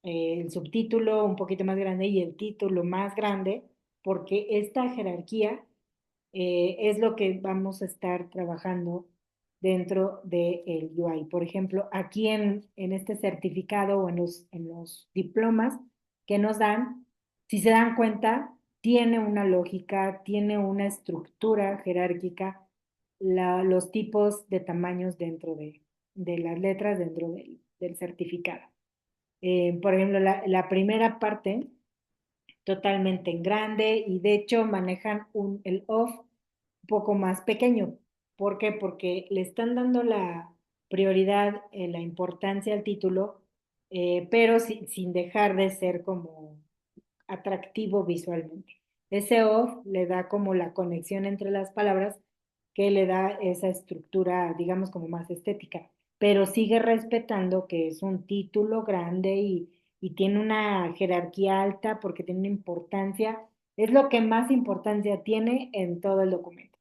el subtítulo un poquito más grande y el título más grande, porque esta jerarquía es lo que vamos a estar trabajando dentro del UI. Por ejemplo, aquí en este certificado o en los diplomas que nos dan, si se dan cuenta, tiene una lógica, tiene una estructura jerárquica, los tipos de tamaños dentro de las letras dentro del certificado. Por ejemplo, la primera parte totalmente en grande y de hecho manejan el off un poco más pequeño. ¿Por qué? Porque le están dando la prioridad, la importancia al título, pero sin dejar de ser como atractivo visualmente. Ese off le da como la conexión entre las palabras que le da esa estructura, digamos, como más estética, pero sigue respetando que es un título grande y tiene una jerarquía alta porque tiene una importancia, es lo que más importancia tiene en todo el documento,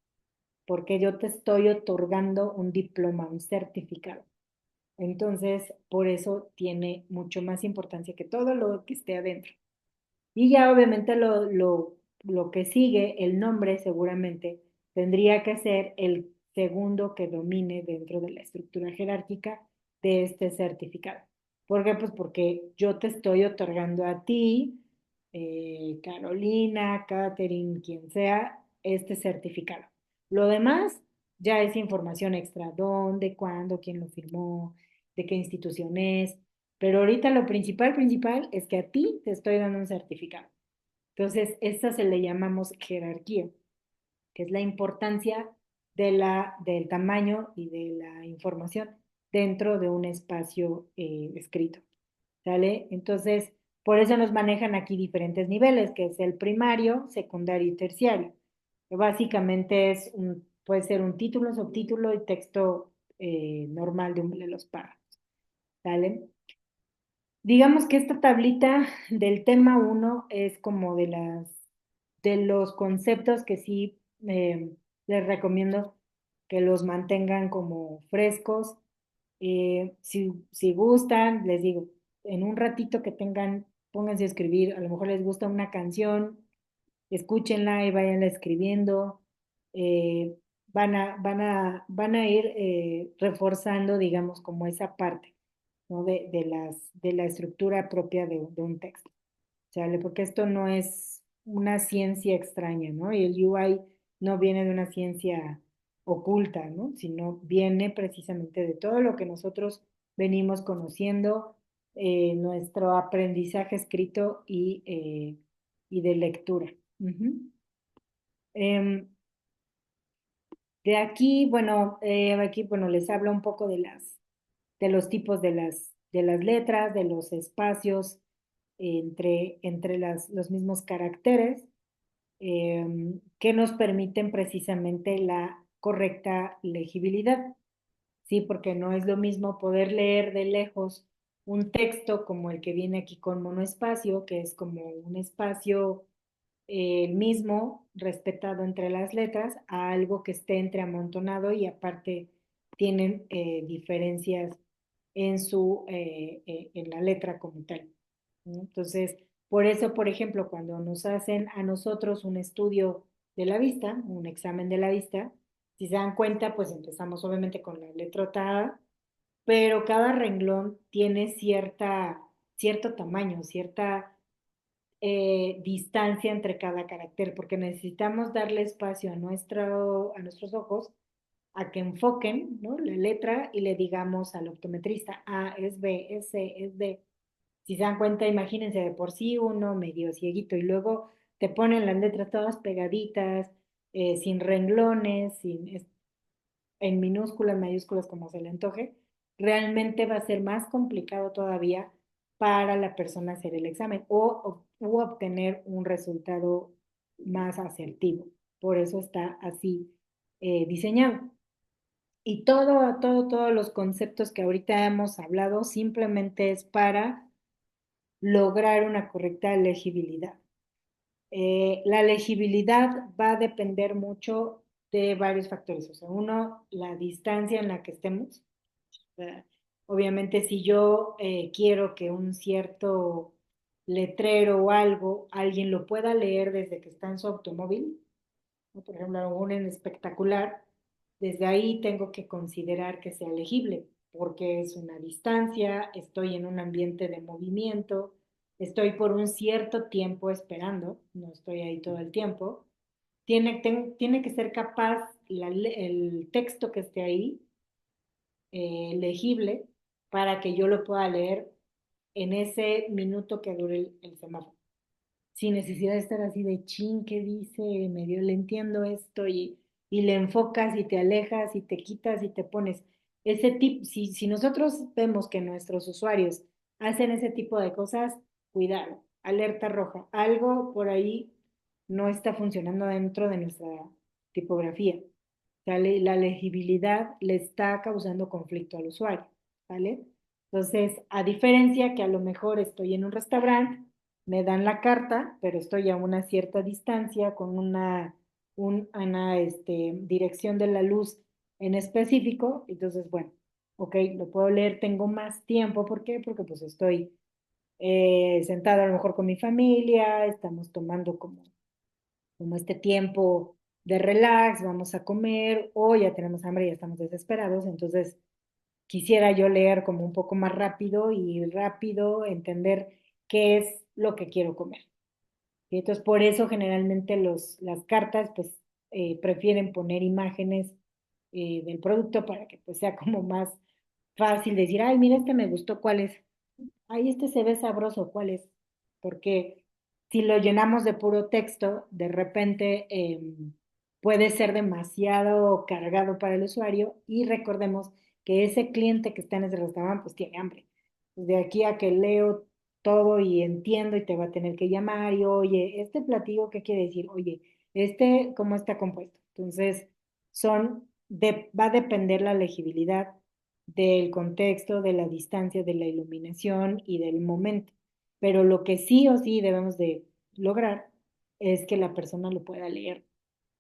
porque yo te estoy otorgando un diploma, un certificado. Entonces, por eso tiene mucho más importancia que todo lo que esté adentro. Y ya obviamente lo que sigue, el nombre seguramente tendría que ser el segundo que domine dentro de la estructura jerárquica de este certificado. ¿Por qué? Pues porque yo te estoy otorgando a ti, Carolina, Catherine, quien sea, este certificado. Lo demás ya es información extra, dónde, cuándo, quién lo firmó, de qué institución es, pero ahorita lo principal es que a ti te estoy dando un certificado. Entonces, esta se le llamamos jerarquía, que es la importancia del tamaño y de la información dentro de un espacio escrito. ¿Sale? Entonces, por eso nos manejan aquí diferentes niveles, que es el primario, secundario y terciario. Que básicamente puede ser un título, subtítulo y texto normal de los párrafos. ¿Sale? Digamos que esta tablita del tema uno es como de los conceptos que sí les recomiendo que los mantengan como frescos. Si gustan, les digo, en un ratito que tengan, pónganse a escribir, a lo mejor les gusta una canción, escúchenla y váyanla escribiendo. eh, van a ir reforzando, digamos, como esa parte, ¿no? De la estructura propia de un texto. ¿Sale? Porque esto no es una ciencia extraña, ¿no? Y el UI no viene de una ciencia oculta, ¿no? Sino viene precisamente de todo lo que nosotros venimos conociendo, nuestro aprendizaje escrito y de lectura. Ujú. Em, de aquí, bueno, les hablo un poco de los tipos de las letras, de los espacios entre los mismos caracteres, que nos permiten precisamente la correcta legibilidad, ¿sí? Porque no es lo mismo poder leer de lejos un texto como el que viene aquí con monoespacio, que es como un espacio mismo, respetado entre las letras, a algo que esté entre amontonado y aparte tienen diferencias en la letra como tal, ¿no? Entonces, por eso, por ejemplo, cuando nos hacen a nosotros un estudio de la vista, un examen de la vista, si se dan cuenta, pues empezamos obviamente con la letra A, pero cada renglón tiene cierto tamaño, cierta distancia entre cada carácter, porque necesitamos darle espacio a nuestros ojos a que enfoquen, ¿no? La letra y le digamos al optometrista, A es B, es C, es D. Si se dan cuenta, imagínense de por sí uno medio cieguito y luego te ponen las letras todas pegaditas, sin renglones, en minúsculas, mayúsculas, como se le antoje, realmente va a ser más complicado todavía para la persona hacer el examen o obtener un resultado más asertivo. Por eso está así diseñado. Y todos los conceptos que ahorita hemos hablado simplemente es para lograr una correcta legibilidad. La legibilidad va a depender mucho de varios factores. O sea, uno, la distancia en la que estemos. O sea, obviamente, si yo quiero que un cierto letrero o algo, alguien lo pueda leer desde que está en su automóvil, ¿no? Por ejemplo, un en espectacular, desde ahí tengo que considerar que sea legible, porque es una distancia, estoy en un ambiente de movimiento, estoy por un cierto tiempo esperando, no estoy ahí todo el tiempo. Tiene que ser capaz el texto que esté ahí, legible, para que yo lo pueda leer en ese minuto que dure el semáforo sin necesidad de estar así de chin, ¿qué dice? Medio le entiendo esto y le enfocas y te alejas y te quitas y te pones. Si nosotros vemos que nuestros usuarios hacen ese tipo de cosas, cuidado, alerta roja, algo por ahí no está funcionando dentro de nuestra tipografía. ¿Sale? La legibilidad le está causando conflicto al usuario, ¿vale? Entonces, a diferencia que a lo mejor estoy en un restaurante, me dan la carta, pero estoy a una cierta distancia con una dirección de la luz en específico, entonces, bueno, ok, lo puedo leer, tengo más tiempo, ¿por qué? Porque pues estoy sentada a lo mejor con mi familia, estamos tomando como este tiempo de relax, vamos a comer, o ya tenemos hambre y ya estamos desesperados, entonces quisiera yo leer como un poco más rápido y rápido entender qué es lo que quiero comer. Y entonces por eso generalmente las cartas pues prefieren poner imágenes del producto para que pues sea como más fácil decir, ay, mira, este me gustó, ¿cuál es? Ay, este se ve sabroso, ¿cuál es? Porque si lo llenamos de puro texto, de repente puede ser demasiado cargado para el usuario y recordemos que ese cliente que está en ese restaurante pues tiene hambre. Pues, de aquí a que leo todo y entiendo y te va a tener que llamar y oye, este platillo, ¿qué quiere decir? Oye, ¿cómo está compuesto? Entonces, va a depender la legibilidad del contexto, de la distancia, de la iluminación y del momento. Pero lo que sí o sí debemos de lograr es que la persona lo pueda leer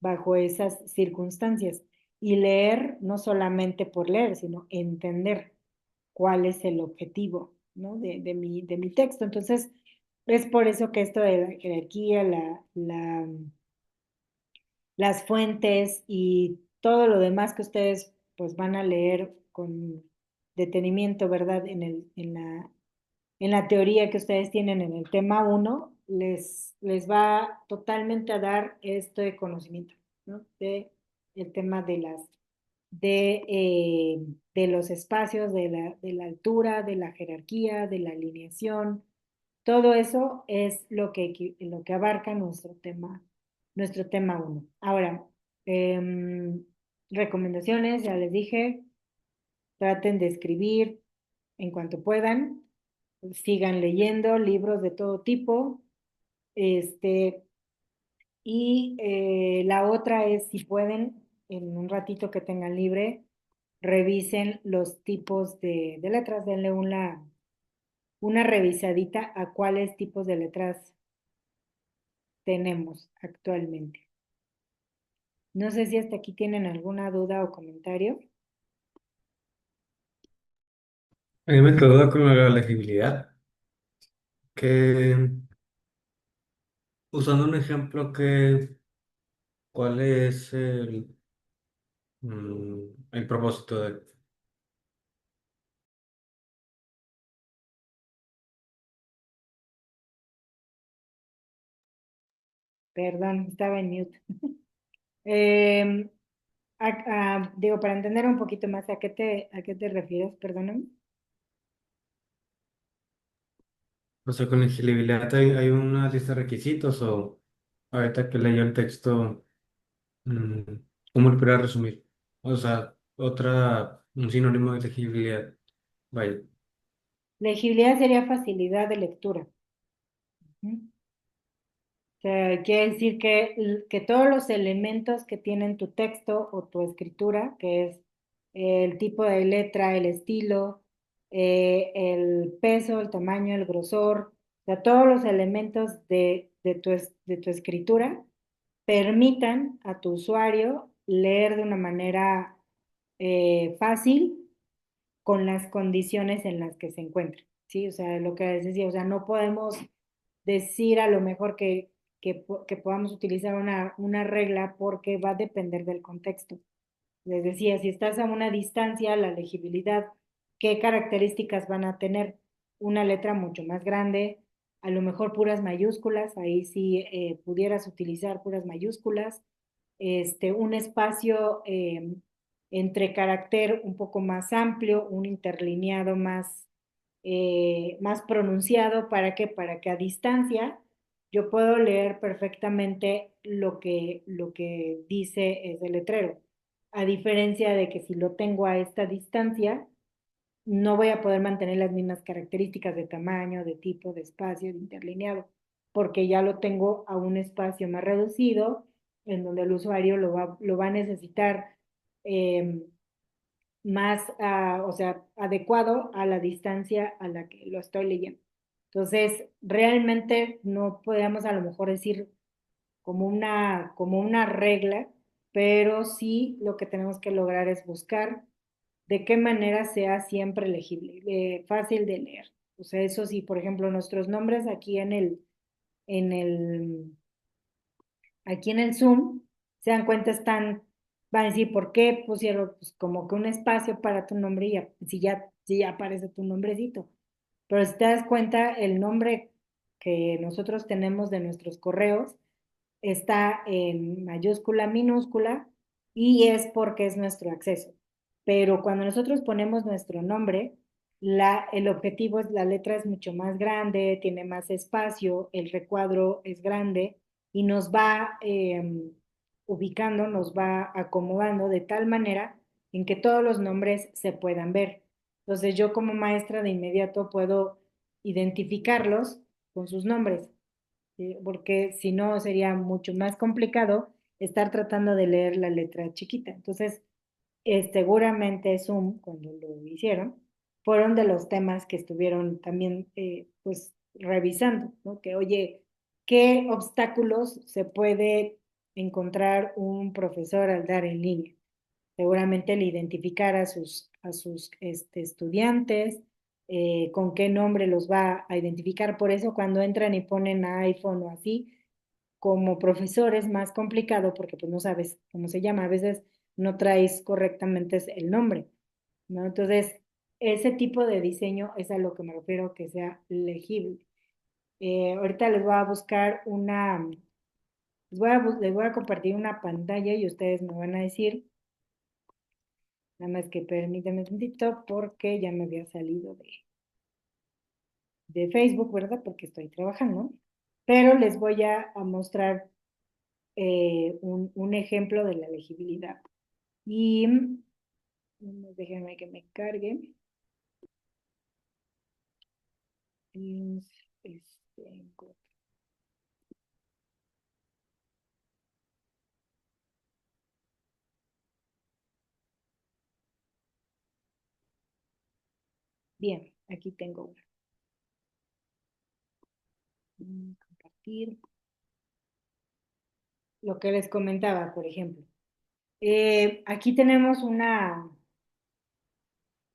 bajo esas circunstancias y leer no solamente por leer, sino entender cuál es el objetivo, ¿no? de mi texto. Entonces, es por eso que esto de la jerarquía, las fuentes y todo lo demás que ustedes pues van a leer con detenimiento, ¿verdad? En la teoría que ustedes tienen en el tema uno les va totalmente a dar este conocimiento, ¿no? De el tema de los espacios, de la altura, de la jerarquía, de la alineación. Todo eso es lo que abarca nuestro tema uno. Ahora, recomendaciones, ya les dije, traten de escribir en cuanto puedan, sigan leyendo libros de todo tipo, este, y la otra es, si pueden, en un ratito que tengan libre, revisen los tipos de letras, denle una revisadita a cuáles tipos de letras tenemos actualmente. No sé si hasta aquí tienen alguna duda o comentario. A mí me quedó duda con la legibilidad, que usando un ejemplo ¿cuál es el propósito de... Perdón, estaba en mute. Em, digo, para entender un poquito más a qué te refieres, perdóname. O sea, con legibilidad hay una lista de requisitos o ahorita que leyó el texto, mm, ¿cómo lo podría resumir? O sea, un sinónimo de legibilidad. Vaya. Legibilidad sería facilidad de lectura. Ujú. O sea, quiere decir que todos los elementos que tienen tu texto o tu escritura, que es el tipo de letra, el estilo, el peso, el tamaño, el grosor, o sea, todos los elementos de tu escritura permitan a tu usuario leer de una manera fácil con las condiciones en las que se encuentra, ¿sí? O sea, lo que les decía, o sea, no podemos decir a lo mejor que podamos utilizar una regla porque va a depender del contexto. Les decía, si estás a una distancia, la legibilidad, ¿qué características van a tener? Una letra mucho más grande, a lo mejor puras mayúsculas, ahí sí pudieras utilizar puras mayúsculas, un espacio entre carácter un poco más amplio, un interlineado más pronunciado, ¿para qué? Para que a distancia yo puedo leer perfectamente lo que dice ese letrero. A diferencia de que si lo tengo a esta distancia, no voy a poder mantener las mismas características de tamaño, de tipo, de espacio, de interlineado, porque ya lo tengo a un espacio más reducido, en donde el usuario lo va a necesitar eh, más, o sea, adecuado a la distancia a la que lo estoy leyendo. Entonces, realmente no podemos a lo mejor decir como una regla, pero sí lo que tenemos que lograr es buscar de qué manera sea siempre legible, fácil de leer. O sea, eso sí, por ejemplo, nuestros nombres en el, aquí en el Zoom, se dan cuenta, van a decir, ¿por qué pusieron pues, como que un espacio para tu nombre y si ya aparece tu nombrecito? Pero si te das cuenta, el nombre que nosotros tenemos de nuestros correos está en mayúscula, minúscula, y es porque es nuestro acceso. Pero cuando nosotros ponemos nuestro nombre, el objetivo es, la letra es mucho más grande, tiene más espacio, el recuadro es grande y nos va ubicando, nos va acomodando de tal manera en que todos los nombres se puedan ver. Entonces yo como maestra de inmediato puedo identificarlos con sus nombres, ¿sí? Porque si no sería mucho más complicado estar tratando de leer la letra chiquita. Entonces, seguramente Zoom, cuando lo hicieron, fueron de los temas que estuvieron también, pues, revisando, ¿no? Que, oye, ¿qué obstáculos se puede encontrar un profesor al dar en línea? Seguramente el identificar a sus estudiantes, con qué nombre los va a identificar. Por eso cuando entran y ponen a iPhone o así, como profesor es más complicado porque pues no sabes cómo se llama. A veces no traes correctamente el nombre, ¿no? Entonces, ese tipo de diseño es a lo que me refiero que sea legible. Ahorita les voy a buscar les voy a compartir una pantalla y ustedes me van a decir. Nada más que permítame un tantito porque ya me había salido de Facebook, ¿verdad? Porque estoy trabajando. Pero les voy a mostrar un ejemplo de la legibilidad. Y déjenme que me cargue. Este, bien, aquí tengo una. Compartir. Lo que les comentaba, por ejemplo. Aquí tenemos lo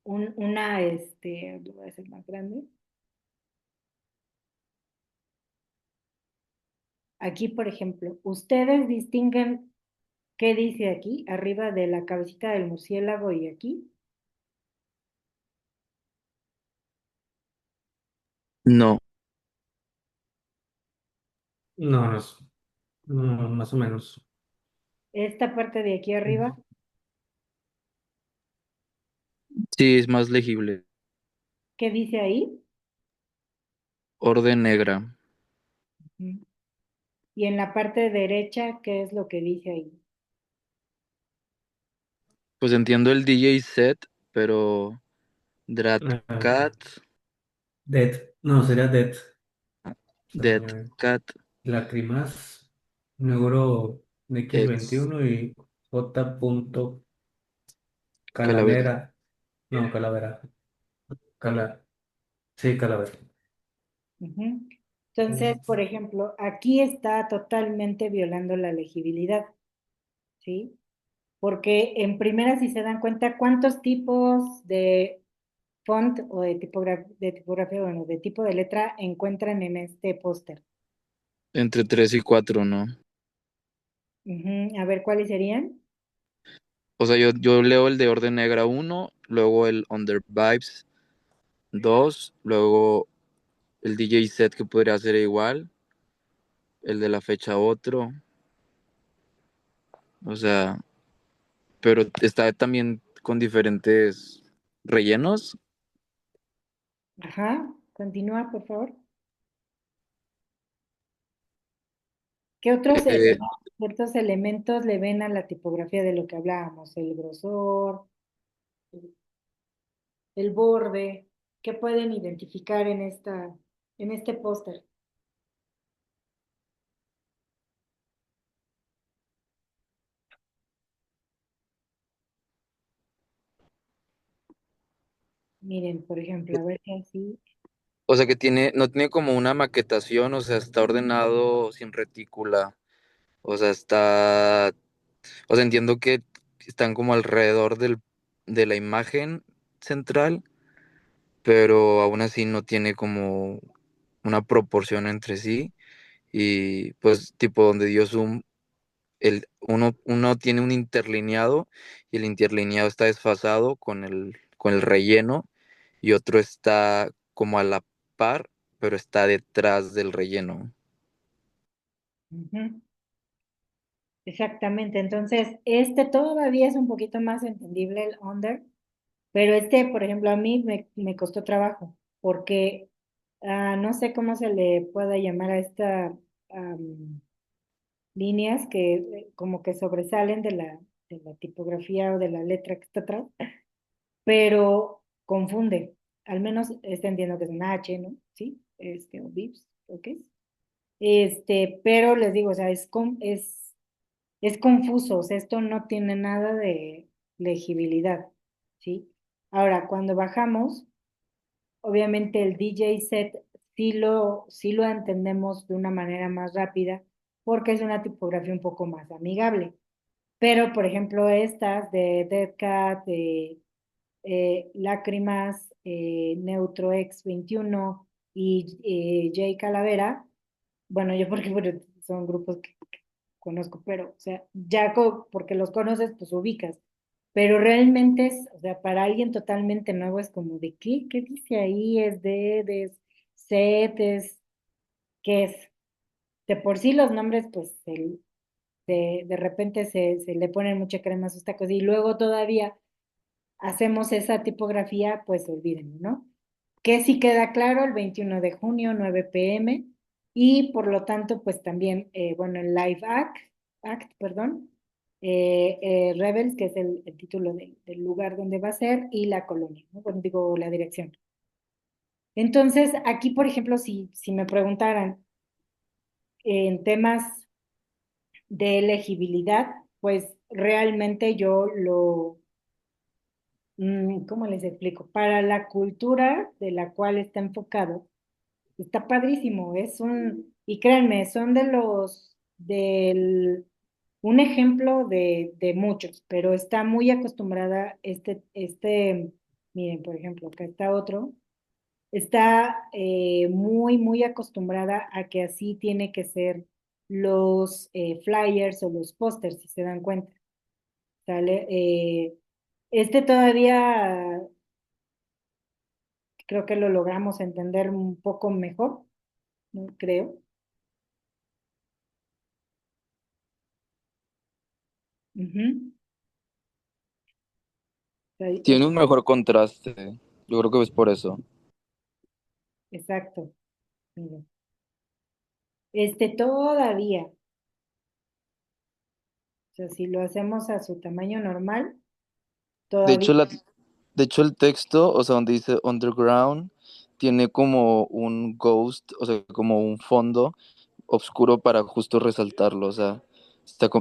voy a hacer más grande. Aquí, por ejemplo, ustedes distinguen qué dice aquí, arriba de la cabecita del murciélago y aquí. No, No, no, no, más o menos. Esta parte de aquí arriba, sí, es más legible. ¿qué dice ahí? Orden negra. Ujú. Y en la parte derecha, ¿qué es lo que dice ahí? Pues entiendo el DJ set, pero Ah, Dratcat, Dead, no, sería Dead. También. Deadcat, Lacrimas, Neuro Ex, X21 y J. Calavera. Calavera. No, Calavera. Cala, sí, Calavera. Ujú. Entonces, por ejemplo, aquí está totalmente violando la legibilidad, ¿sí? Porque en primera, si se dan cuenta, ¿cuántos tipos de font o de tipografía, bueno, de tipo de letra encuentran en este póster? Entre 3 y 4, ¿no? Ujú. A ver, ¿cuáles serían? O sea, yo leo el de orden negra uno, luego el Under Vibes 2, luego el DJ set que podría ser igual, el de la fecha otro, o sea, pero está también con diferentes rellenos. Ajá, continúa, por favor. ¿Qué otros Eh, ciertos elementos le ven a la tipografía de lo que hablábamos? El grosor, el borde, ¿qué pueden identificar en este póster? Miren, por ejemplo, a ver si así. O sea que no tiene como una maquetación, o sea, está ordenado sin retícula. O sea, o sea, entiendo que están como alrededor de la imagen central, pero aún así no tiene como una proporción entre sí. Y pues tipo donde dio zoom, uno tiene un interlineado y el interlineado está desfasado con el relleno y otro está como a la par, pero está detrás del relleno. Ujú. Exactamente, entonces este todavía es un poquito más entendible el under, pero este, por ejemplo, a mí me costó trabajo, porque no sé cómo se le pueda llamar a esta líneas que como que sobresalen de la tipografía o de la letra que está atrás, pero confunde, al menos está entiendo que es una H, ¿no? Sí, o bips, ¿ok? Pero les digo, o sea, es confuso, o sea, esto no tiene nada de legibilidad, ¿sí? Ahora, cuando bajamos, obviamente el DJ set sí lo entendemos de una manera más rápida porque es una tipografía un poco más amigable. Pero, por ejemplo, estas de Dead Cat, Lágrimas, Neutro X 21 y J Calavera, bueno, yo porque bueno, son grupos que conozco, pero, o sea, ya porque los conoces, pues ubicas. Pero realmente es, o sea, para alguien totalmente nuevo es como de qué dice ahí, es set, qué es. De por sí los nombres, pues, de repente se le ponen mucha crema a sus tacos y luego todavía hacemos esa tipografía, pues olvídenlo, ¿no? Que sí queda claro el 21 de junio, 9 p.m. Y por lo tanto, pues también, bueno, el Act, perdón, Rebels, que es el título del lugar donde va a ser, y la colonia, ¿no? Bueno, digo, la dirección. Entonces, aquí, por ejemplo, si me preguntaran en temas de elegibilidad, pues realmente yo ¿cómo les explico? Para la cultura de la cual está enfocado, está padrísimo, y créanme, son un ejemplo de muchos, pero está muy acostumbrada, miren, por ejemplo, acá está otro, está muy acostumbrada a que así tiene que ser los flyers o los pósters, si se dan cuenta, ¿sale? Todavía creo que lo logramos entender un poco mejor, ¿no? Creo. Ujú. Tiene un mejor contraste. Yo creo que es por eso. Exacto. Mira. Todavía, o sea, si lo hacemos a su tamaño normal, De todavía hecho, de hecho, el texto, o sea, donde dice underground, tiene como un ghost, o sea, como un fondo oscuro para justo resaltarlo. O sea,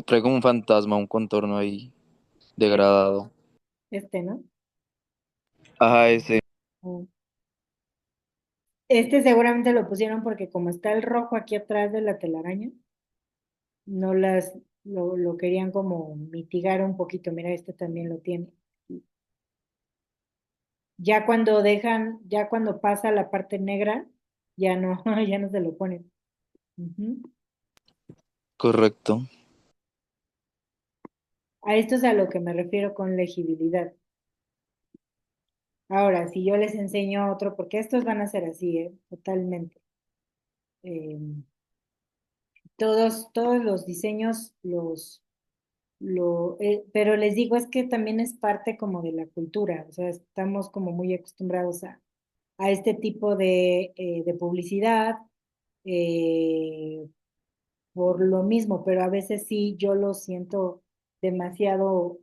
trae como un fantasma, un contorno ahí es degradado. ¿no? Ajá, ese. Mm. Seguramente lo pusieron porque como está el rojo aquí atrás de la telaraña, no lo querían como mitigar un poquito. Mira, este también lo tiene. Ya cuando pasa la parte negra, ya no, ya no se lo ponen. Ujú. Correcto. A esto es a lo que me refiero con legibilidad. Ahora, si yo les enseño otro, porque estos van a ser así, totalmente. Eh, todos los diseños pero les digo, es que también es parte como de la cultura, o sea, estamos como muy acostumbrados a este tipo de publicidad, eh, por lo mismo, pero a veces sí yo lo siento demasiado,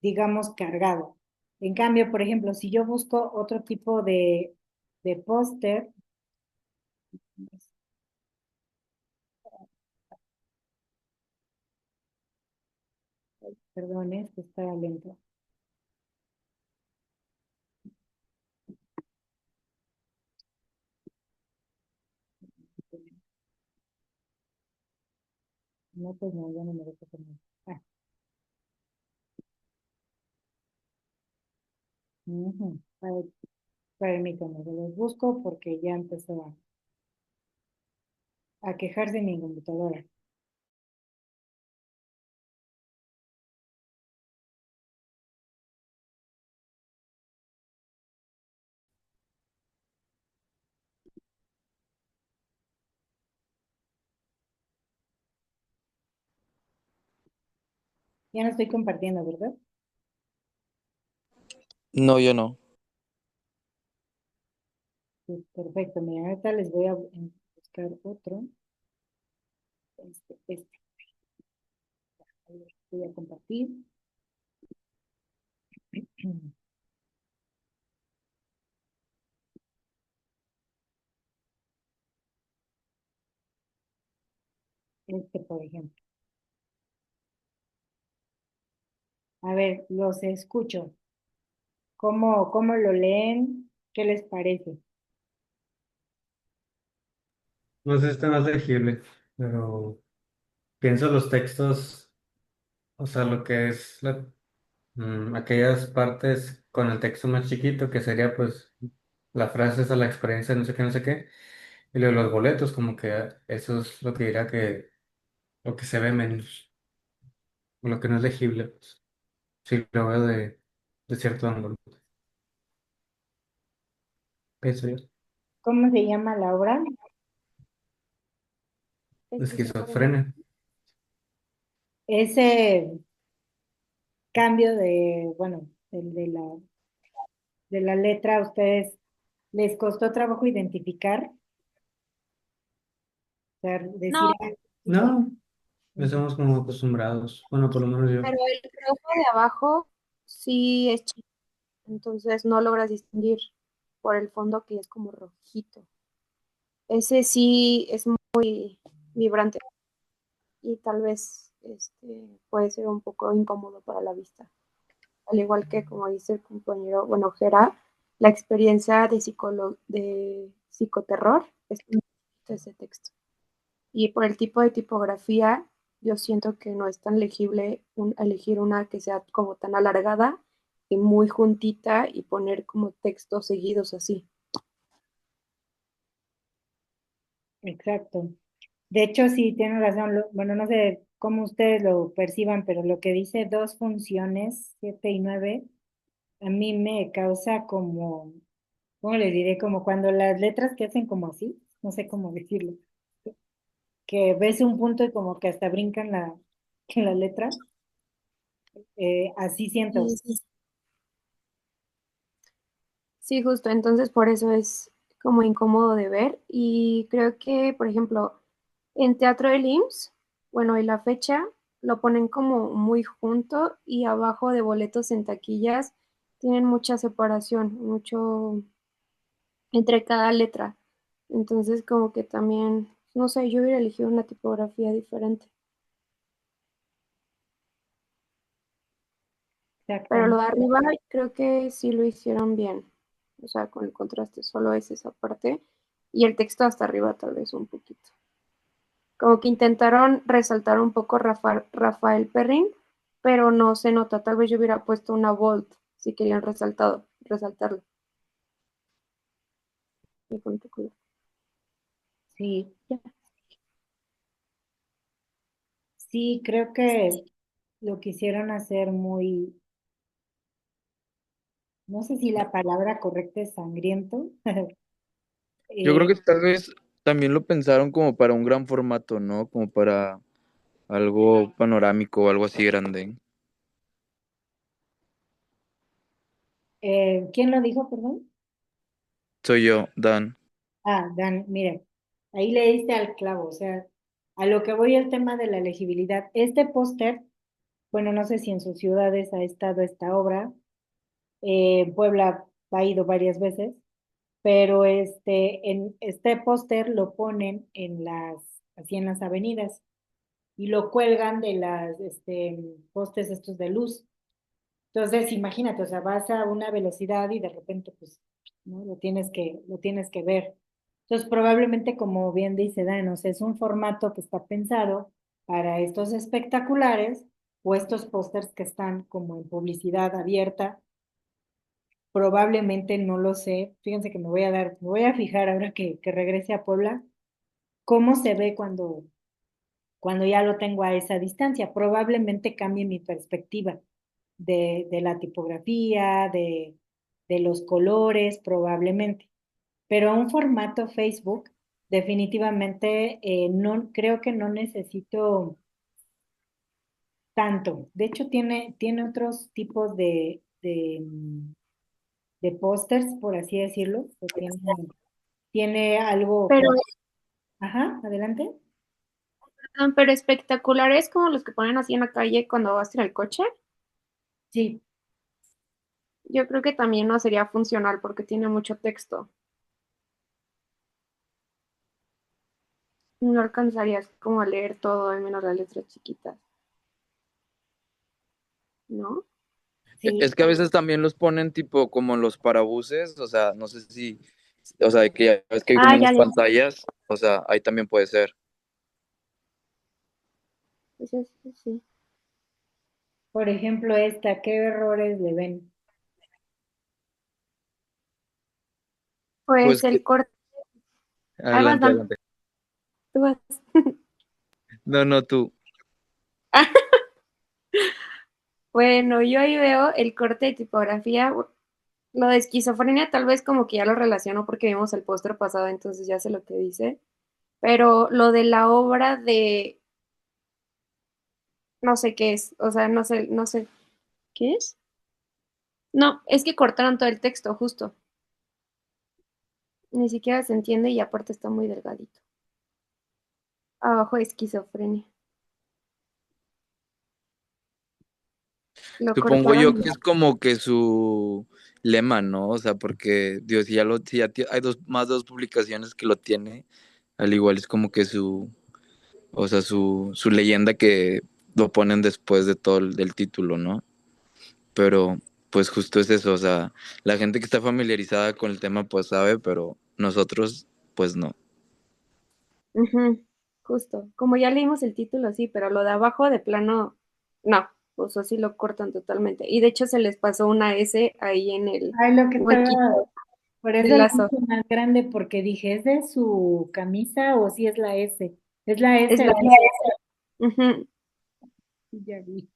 digamos, cargado. En cambio, por ejemplo, si yo busco otro tipo de póster, perdón, que está lento. No, pues no, ya no me dejo poner. Ah, ujú. A ver, permítame, que los busco porque ya empezó a quejarse mi computadora. Ya no estoy compartiendo, ¿verdad? No, yo no. Sí, perfecto. Mira, ahorita les voy a buscar otro. Este. A ver, voy a compartir. Por ejemplo. A ver, los escucho. ¿Cómo lo leen? ¿Qué les parece? No sé si está más legible, pero pienso los textos, o sea, lo que es aquellas partes con el texto más chiquito, que sería pues la frase esa, la experiencia, no sé qué, no sé qué, y luego los boletos, como que eso es lo que dirá que lo que se ve menos, o lo que no es legible, pues, si lo veo de cierto ángulo, pienso yo. ¿Cómo se llama la obra? Esquizofrenia. Esquizofrenia. Ese cambio bueno, de la letra, ¿a ustedes les costó trabajo identificar? O sea, decir, No, ah, No, ujú. estamos como acostumbrados, bueno, por lo menos yo. pero el rojo de abajo sí es chico, entonces no logras distinguir por el fondo que es como rojito. Ese sí es muy vibrante y tal vez puede ser un poco incómodo para la vista. Al igual que, como dice el compañero, bueno, Gera, la experiencia de psicoterror es ese texto. Y por el tipo de tipografía, yo siento que no es tan legible elegir una que sea como tan alargada y muy juntita y poner como textos seguidos así. Exacto. De hecho, sí, tienen razón. Bueno, no sé cómo ustedes lo perciban, pero lo que dice dos funciones, 7 y 9, a mí me causa como, ¿cómo les diré? Como cuando las letras que hacen como así, no sé cómo decirlo, que ves un punto y como que hasta brincan la letra, así siento. Sí, sí. Sí, justo, entonces por eso es como incómodo de ver y creo que, por ejemplo, en Teatro del IMSS, bueno, y la fecha lo ponen como muy junto y abajo de boletos en taquillas tienen mucha separación, mucho entre cada letra. Entonces, como que también, no sé, yo hubiera elegido una tipografía diferente. Pero lo de Exactamente. arriba creo que sí lo hicieron bien. O sea, con el contraste solo es esa parte. Y el texto hasta arriba tal vez un poquito. Como que intentaron resaltar un poco Rafael Perrin, pero no se nota. Tal vez yo hubiera puesto una bold si querían resaltarlo. Y punto color. Sí, Ya. sí, creo que lo quisieron hacer muy, no sé si la palabra correcta es sangriento. Yo creo Eh, que tal vez también lo pensaron como para un gran formato, ¿no? Como para algo panorámico o algo así grande. ¿Quién lo dijo, perdón? Soy yo, Dan. Ah, Dan, mire, ahí le diste al clavo, o sea, a lo que voy el tema de la legibilidad. Este póster, bueno, no sé si en sus ciudades ha estado esta obra, Puebla ha ido varias veces, pero en este póster lo ponen así en las avenidas y lo cuelgan de las, postes estos de luz. Entonces, imagínate, o sea, vas a una velocidad y de repente, pues, ¿no? Lo tienes que ver. Entonces, probablemente, como bien dice Dan, o sea, es un formato que está pensado para estos espectaculares o estos pósters que están como en publicidad abierta. Probablemente no lo sé. Fíjense que me voy a fijar ahora que regrese a Puebla, cómo se ve cuando ya lo tengo a esa distancia. Probablemente cambie mi perspectiva de la tipografía, de los colores, probablemente. Pero un formato Facebook, definitivamente no, creo que no necesito tanto. De hecho, tiene otros tipos de pósters, por así decirlo. Tiene algo Pero, como... Ajá, adelante. pero espectaculares como los que ponen así en la calle cuando vas en el coche. Sí, Yo creo que también no sería funcional porque tiene mucho texto. No alcanzarías como a leer todo, al menos las letras chiquitas, ¿no? sí. Es que a veces también los ponen tipo como en los parabuses, o sea, no sé si, o sea, que ya ves que hay como Ah, ya, unas ya. pantallas, o sea, ahí también puede ser. Sí, sí. Por ejemplo, esta, ¿qué errores le ven? Pues Pues que, el corte. Ahí vas, adelante, Dan. adelante. Tú vas. No, no, tú. Bueno, yo ahí veo el corte de tipografía. Lo de esquizofrenia tal vez como que ya lo relaciono porque vimos el póster pasado, entonces ya sé lo que dice. Pero lo de la obra de no sé qué es, o sea, no sé. ¿Qué es? No, es que cortaron todo el texto, justo. Ni siquiera se entiende y aparte está muy delgadito. Abajo esquizofrenia. Lo Supongo cortaron. yo que es como que su lema, ¿no? O sea, porque, Dios, si ya hay más de dos publicaciones que lo tiene, al igual es como que o sea, su leyenda que lo ponen después de todo del título, ¿no? Pero, pues justo es eso, o sea, la gente que está familiarizada con el tema, pues sabe, pero nosotros, pues no. Ujú, justo. Como ya leímos el título, sí, pero lo de abajo de plano, no. O sea, sí lo cortan totalmente. Y de hecho se les pasó una S ahí en el Ay, lo que estaba, huequito por eso del lo lazo. hice más grande, porque dije, ¿es de su camisa o si es la S? Es la Es S, la ¿verdad? S. Ujú, Ya vi.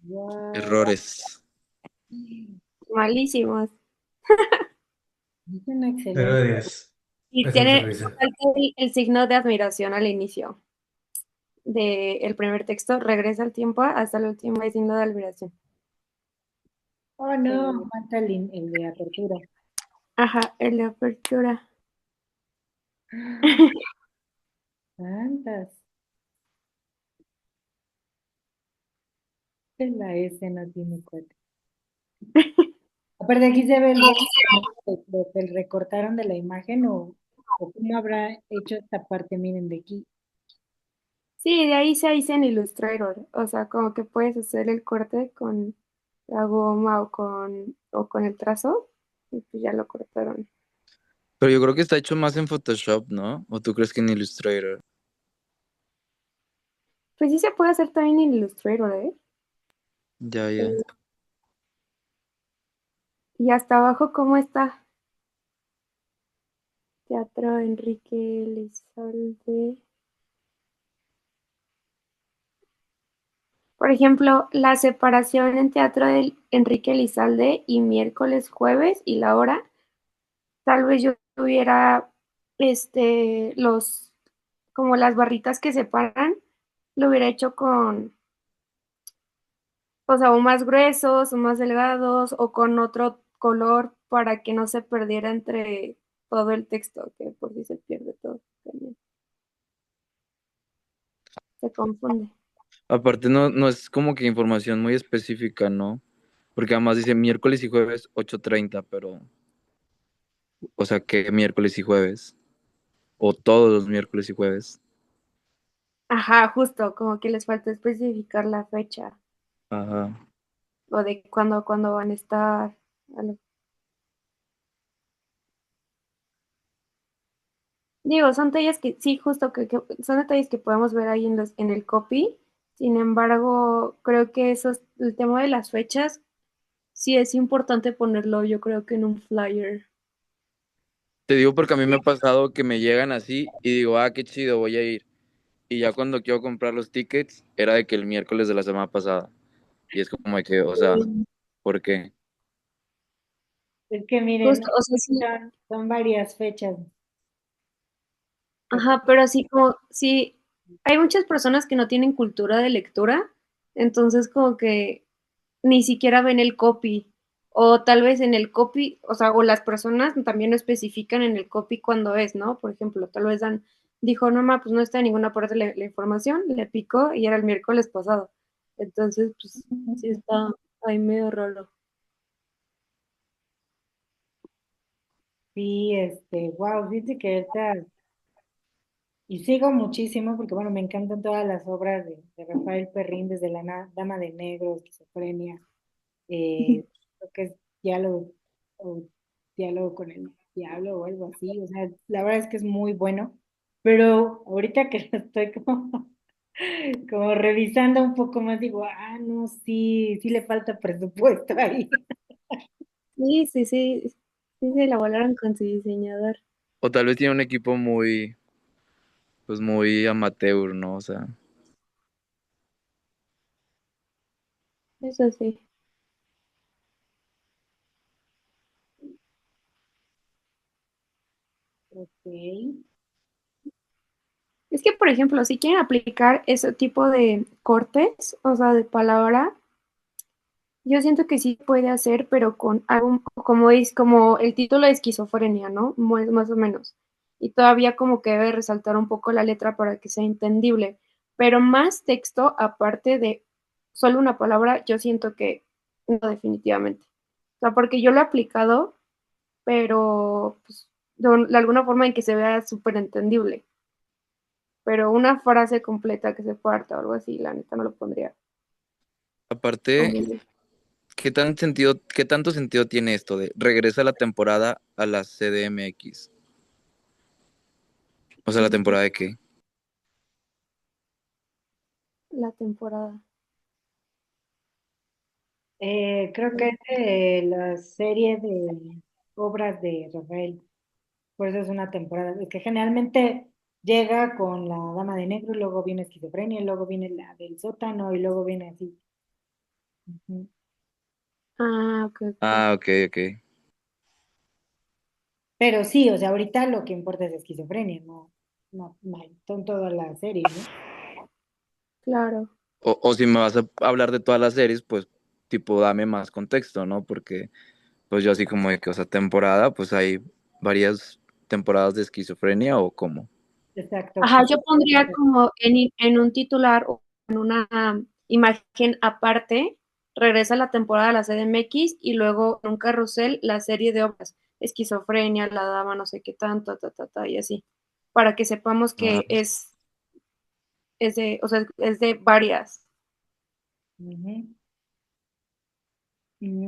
Wow. Errores. malísimos. Es una Cero excelente. de 10. Y Es un tiene servicio. el signo de admiración al inicio del primer texto. Regresa el tiempo hasta el último hay signo de admiración. Oh, no, falta el de apertura. Ajá, el de apertura. Tantas. Es la S, no tiene cuatro. Aparte, aquí se ve el lo que recortaron de la imagen o cómo habrá hecho esta parte, miren, de aquí. Sí, de ahí se hizo en Illustrator, o sea, como que puedes hacer el corte con la goma o con el trazo, y pues ya lo cortaron. Pero yo creo que está hecho más en Photoshop, ¿no? ¿O tú crees que en Illustrator? Pues sí se puede hacer también en Illustrator, ¿eh? Ya, ya. Eh, Y hasta abajo, ¿cómo está? Teatro Enrique Elizalde. Por ejemplo, la separación en Teatro de Enrique Elizalde y miércoles, jueves y la hora, tal vez yo tuviera como las barritas que separan, lo hubiera hecho con, o sea, o más gruesos, o más delgados, o con otro color para que no se perdiera entre todo el texto, que por si se pierde todo también. Se confunde. Aparte no es como que información muy específica, ¿no? Porque además dice miércoles y jueves 8:30, pero, o sea, ¿qué miércoles y jueves? O todos los miércoles y jueves. Ajá, justo, como que les falta especificar la fecha Ajá. o de cuándo van a estar. algo. Digo, son detalles que sí, justo son detalles que podemos ver ahí en el copy. Sin embargo, creo que el tema de las fechas, sí es importante ponerlo, yo creo que en un flyer. Te digo porque a mí me ha pasado que me llegan así y digo, ah, qué chido, voy a ir. Y ya cuando quiero comprar los tickets, era de que el miércoles de la semana pasada. Y es como de que, o sea, ¿por qué? Es que miren, Justo, o sea, sí, son varias fechas. ajá, pero así como, sí, hay muchas personas que no tienen cultura de lectura, entonces como que ni siquiera ven el copy, o tal vez en el copy, o sea, o las personas también no especifican en el copy cuándo es, ¿no? Por ejemplo, tal vez dijo, no, ma, pues no está en ninguna parte la información, le picó y era el miércoles pasado. Entonces, pues sí está ahí medio raro. Sí, wow, dice que ahorita, y sigo muchísimo porque, bueno, me encantan todas las obras de Rafael Perrín, desde Dama de Negro, Esquizofrenia, creo que es diálogo, o diálogo con el diablo o algo así, o sea, la verdad es que es muy bueno, pero ahorita que lo estoy como revisando un poco más, digo, ah, no, sí, sí le falta presupuesto ahí. Sí, sí, sí, sí se la volaron con su diseñador. O tal vez tiene un equipo muy, pues muy amateur, ¿no? O sea, Eso sí. Ok. Es que, por ejemplo, si quieren aplicar ese tipo de cortes, o sea, de palabra, yo siento que sí puede hacer, pero con algo como el título de esquizofrenia, ¿no? Más o menos. Y todavía como que debe resaltar un poco la letra para que sea entendible. Pero más texto, aparte de solo una palabra, yo siento que no, definitivamente. O sea, porque yo lo he aplicado, pero pues, de alguna forma en que se vea súper entendible. Pero una frase completa que se parta o algo así, la neta no lo pondría. aparte, Como- qué tanto sentido tiene esto de regresa la temporada a la CDMX? O sea, ¿la temporada de qué? La temporada. Creo que es de la serie de obras de Rafael, por eso es una temporada, es que generalmente llega con la Dama de Negro, y luego viene Esquizofrenia, y luego viene la del sótano, y luego viene así. Ujú. Ah, ok, ok. Ah, ok, ok. Pero sí, o sea, ahorita lo que importa es Esquizofrenia, no, son toda la serie, ¿no? Claro. O si me vas a hablar de todas las series, pues tipo dame más contexto, ¿no? Porque pues yo así como de que, o sea, temporada, pues hay varias temporadas de esquizofrenia o cómo. Exacto. Ajá, yo pondría como en un titular o en una imagen aparte, regresa la temporada de la CDMX y luego en un carrusel la serie de obras, esquizofrenia, la dama, no sé qué tanto, y así, para que sepamos Ah, que es de, o sea, es de varias. Ujú.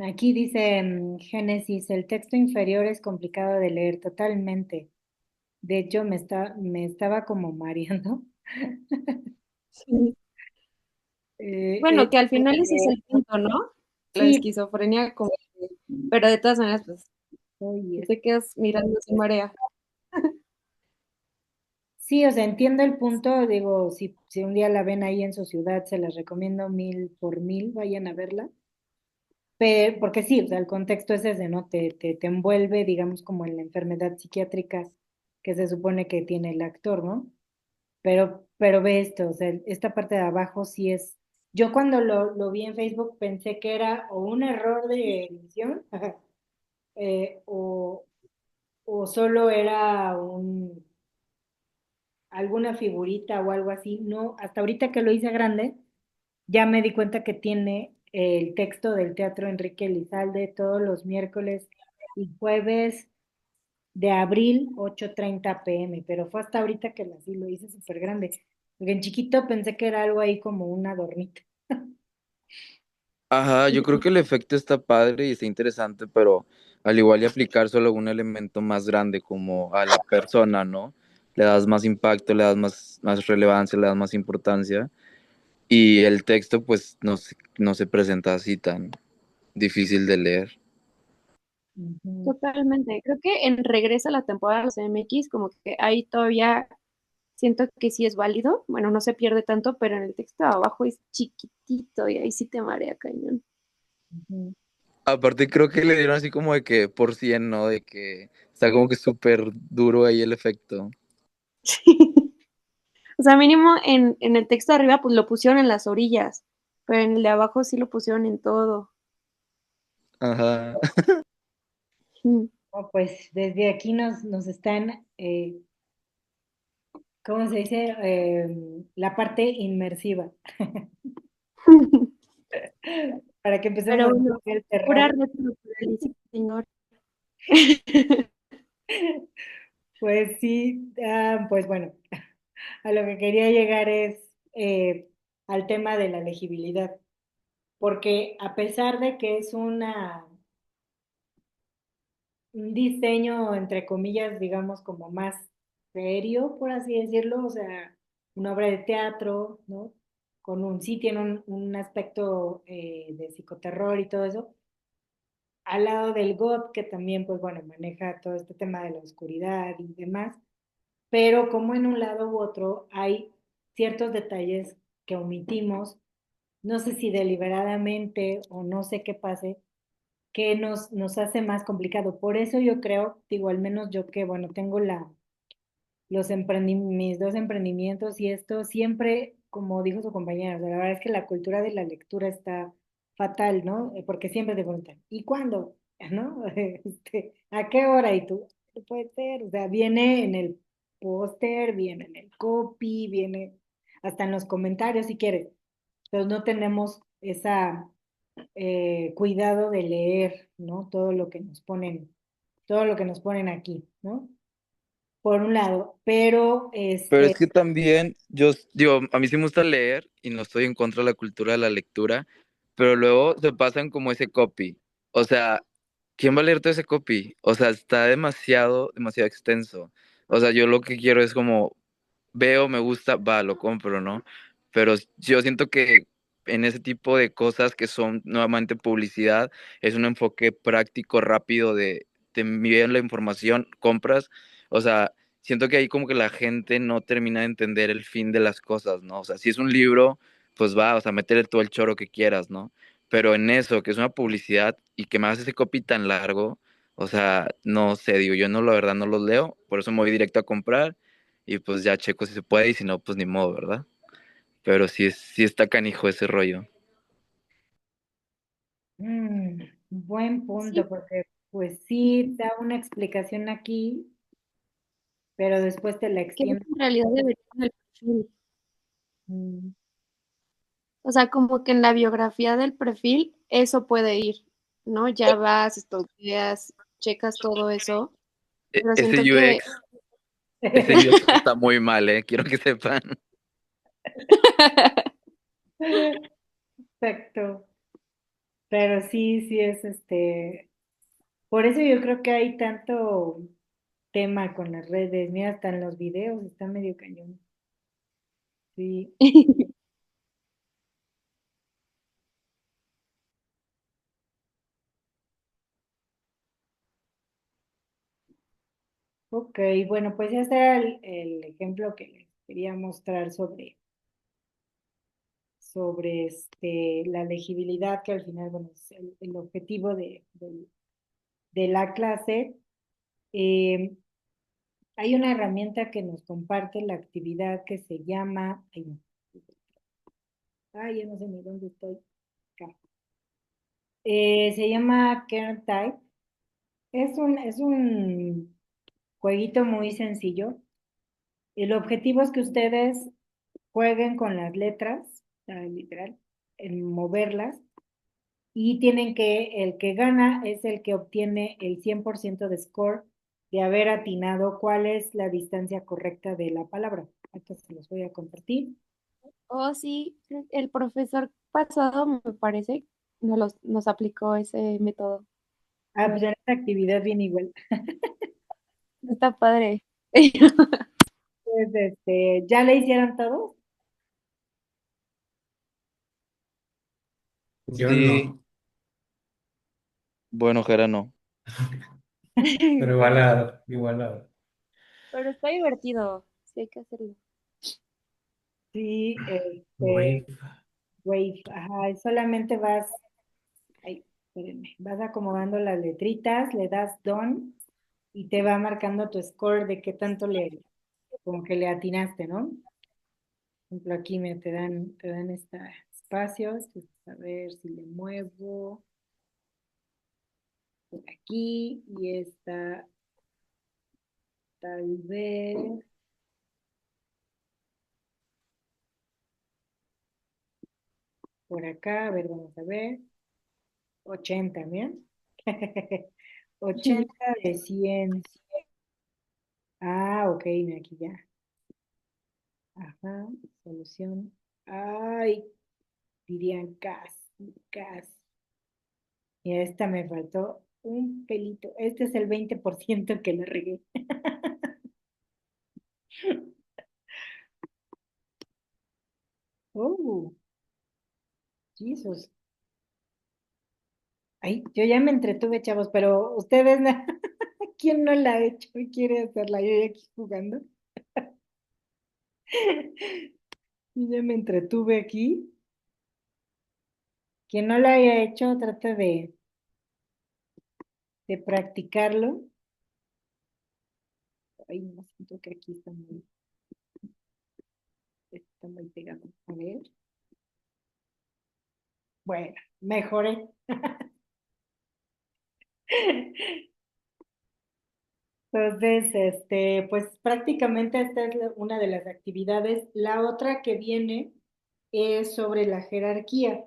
Aquí dice Génesis, el texto inferior es complicado de leer totalmente. De hecho, me estaba como mareando. Sí. Eh, Bueno, que al final ese es el punto, ¿no? La sí, esquizofrenia, como pero de todas maneras, pues, oye, si te quedas mirando sin marea. sí, o sea, entiendo el punto. Digo, si un día la ven ahí en su ciudad, se las recomiendo mil por mil, vayan a verla. Porque sí, o sea, el contexto es ese, ¿no? Te envuelve, digamos, como en la enfermedad psiquiátrica que se supone que tiene el actor, ¿no? Pero ve esto, o sea, esta parte de abajo sí es. Yo cuando lo vi en Facebook pensé que era o un error de edición, o, o solo era alguna figurita o algo así. No, hasta ahorita que lo hice grande, ya me di cuenta que tiene el texto del Teatro Enrique Elizalde todos los miércoles y jueves de abril, 8:30 p.m., pero fue hasta ahorita que así lo hice súper grande, porque en chiquito pensé que era algo ahí como un adornito. ajá, yo creo que el efecto está padre y está interesante, pero al igual y aplicar solo un elemento más grande como a la persona, ¿no? le das más impacto, le das más relevancia, le das más importancia. Y el texto, pues, no se presenta así tan difícil de leer. Ujú. Totalmente. Creo que en Regresa a la temporada de los MX, como que ahí todavía siento que sí es válido. Bueno, no se pierde tanto, pero en el texto de abajo es chiquitito y ahí sí te marea cañón. Ujú. Aparte, creo que le dieron así como de que por 100, ¿no? De que está como que súper duro ahí el efecto. O sea, mínimo en el texto de arriba, pues lo pusieron en las orillas, pero en el de abajo sí lo pusieron en todo. Ajá. Mm. Oh, pues desde aquí nos están, ¿cómo se dice? La parte inmersiva, para que empecemos Pero a bueno, sentir el pura terror. retronaturalización, señor. Pues sí, pues bueno, a lo que quería llegar es al tema de la legibilidad, porque a pesar de que es un diseño, entre comillas, digamos, como más serio, por así decirlo, o sea, una obra de teatro, ¿no? Sí tiene un aspecto de psicoterror y todo eso, al lado del GOT, que también, pues bueno, maneja todo este tema de la oscuridad y demás, pero como en un lado u otro hay ciertos detalles que omitimos, no sé si deliberadamente o no sé qué pase, que nos hace más complicado. Por eso yo creo, digo, al menos yo que, bueno, tengo mis dos emprendimientos y esto siempre, como dijo su compañera, o sea, la verdad es que la cultura de la lectura está fatal, ¿no? Porque siempre te preguntan, ¿y cuándo? ¿No? ¿A qué hora? Y tú, no puede ser, o sea, viene en el póster, viene en el copy, viene hasta en los comentarios si quieres. Entonces no tenemos esa cuidado de leer, ¿no? Todo lo que nos ponen aquí, ¿no? Por un lado, pero Pero es que también, yo digo, a mí sí me gusta leer y no estoy en contra de la cultura de la lectura, pero luego se pasan como ese copy. O sea, ¿quién va a leer todo ese copy? O sea, está demasiado extenso. O sea, yo lo que quiero es como, veo, me gusta, va, lo compro, ¿no? Pero yo siento que en ese tipo de cosas que son nuevamente publicidad, es un enfoque práctico, rápido de te envían la información, compras. O sea, siento que ahí como que la gente no termina de entender el fin de las cosas, ¿no? O sea, si es un libro, pues va, o sea, métele todo el choro que quieras, ¿no? Pero en eso, que es una publicidad y que me hace ese copy tan largo, o sea, no sé, digo, yo no, la verdad no los leo, por eso me voy directo a comprar y pues ya checo si se puede y si no, pues ni modo, ¿verdad? Pero sí está canijo ese rollo. mm, buen Sí, punto, porque pues sí da una explicación aquí, pero después te la que extiende. en realidad debería ir en el perfil. Mm, O sea, como que en la biografía del perfil eso puede ir, ¿no? Ya vas, estudias, checas todo eso, pero Ese siento que UX, ese UX está muy mal, quiero que sepan. Exacto, pero sí, sí es por eso yo creo que hay tanto tema con las redes, mira, hasta en los videos está medio cañón. Sí, ok, bueno, pues este era el ejemplo que les quería mostrar sobre la legibilidad, que al final, bueno, es el objetivo de la clase. Eh, Hay una herramienta que nos comparte la actividad que se llama, ay, no, ay, ya no sé ni dónde estoy. Acá. Se llama Kern Type. Es un jueguito muy sencillo. El objetivo es que ustedes jueguen con las letras, literal, en moverlas, y el que gana es el que obtiene el 100% de score de haber atinado cuál es la distancia correcta de la palabra. Entonces se los voy a compartir. oh, sí, el profesor pasado, me parece, nos aplicó ese método. Ah, pues en esta actividad viene igual. Está padre. Entonces, ¿ya le hicieron todo? Yo Sí, no, bueno, Jera no. pero igualado, igualado. Pero está divertido, sí hay que hacerlo. Sí, Wave. Wave, ajá, y solamente vas, ay, espérenme, vas acomodando las letritas, le das done y te va marcando tu score de qué tanto como que le atinaste, ¿no? Por ejemplo, aquí te dan espacios, pues, a ver si le muevo por aquí y esta tal vez por acá, a ver, vamos a ver, 80, ¿bien? 80 de 100. Ah, ok, mira aquí ya. Ajá, solución. Ay, dirían casi, casi. Y esta me faltó un pelito. Este es el 20% que le regué. Oh, Jesus. Ay, yo ya me entretuve, chavos, pero ustedes, ¿quién no la ha hecho y quiere hacerla? Yo ya aquí jugando. Y ya me entretuve aquí. Quien no la haya hecho, trate de practicarlo. Ay, no siento que aquí está muy pegado. A ver. Bueno, mejoré. Entonces, pues prácticamente esta es una de las actividades. La otra que viene es sobre la jerarquía.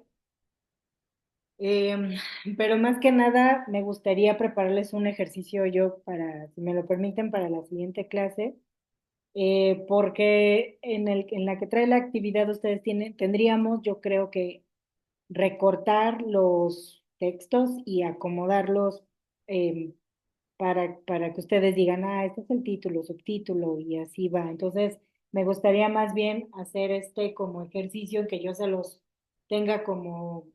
Em, pero más que nada me gustaría prepararles un ejercicio yo si me lo permiten, para la siguiente clase, porque en la que trae la actividad ustedes tendríamos, yo creo que recortar los textos y acomodarlos em, para que ustedes digan, ah, este es el título, subtítulo, y así va. Entonces, me gustaría más bien hacer como ejercicio en que yo se los tenga como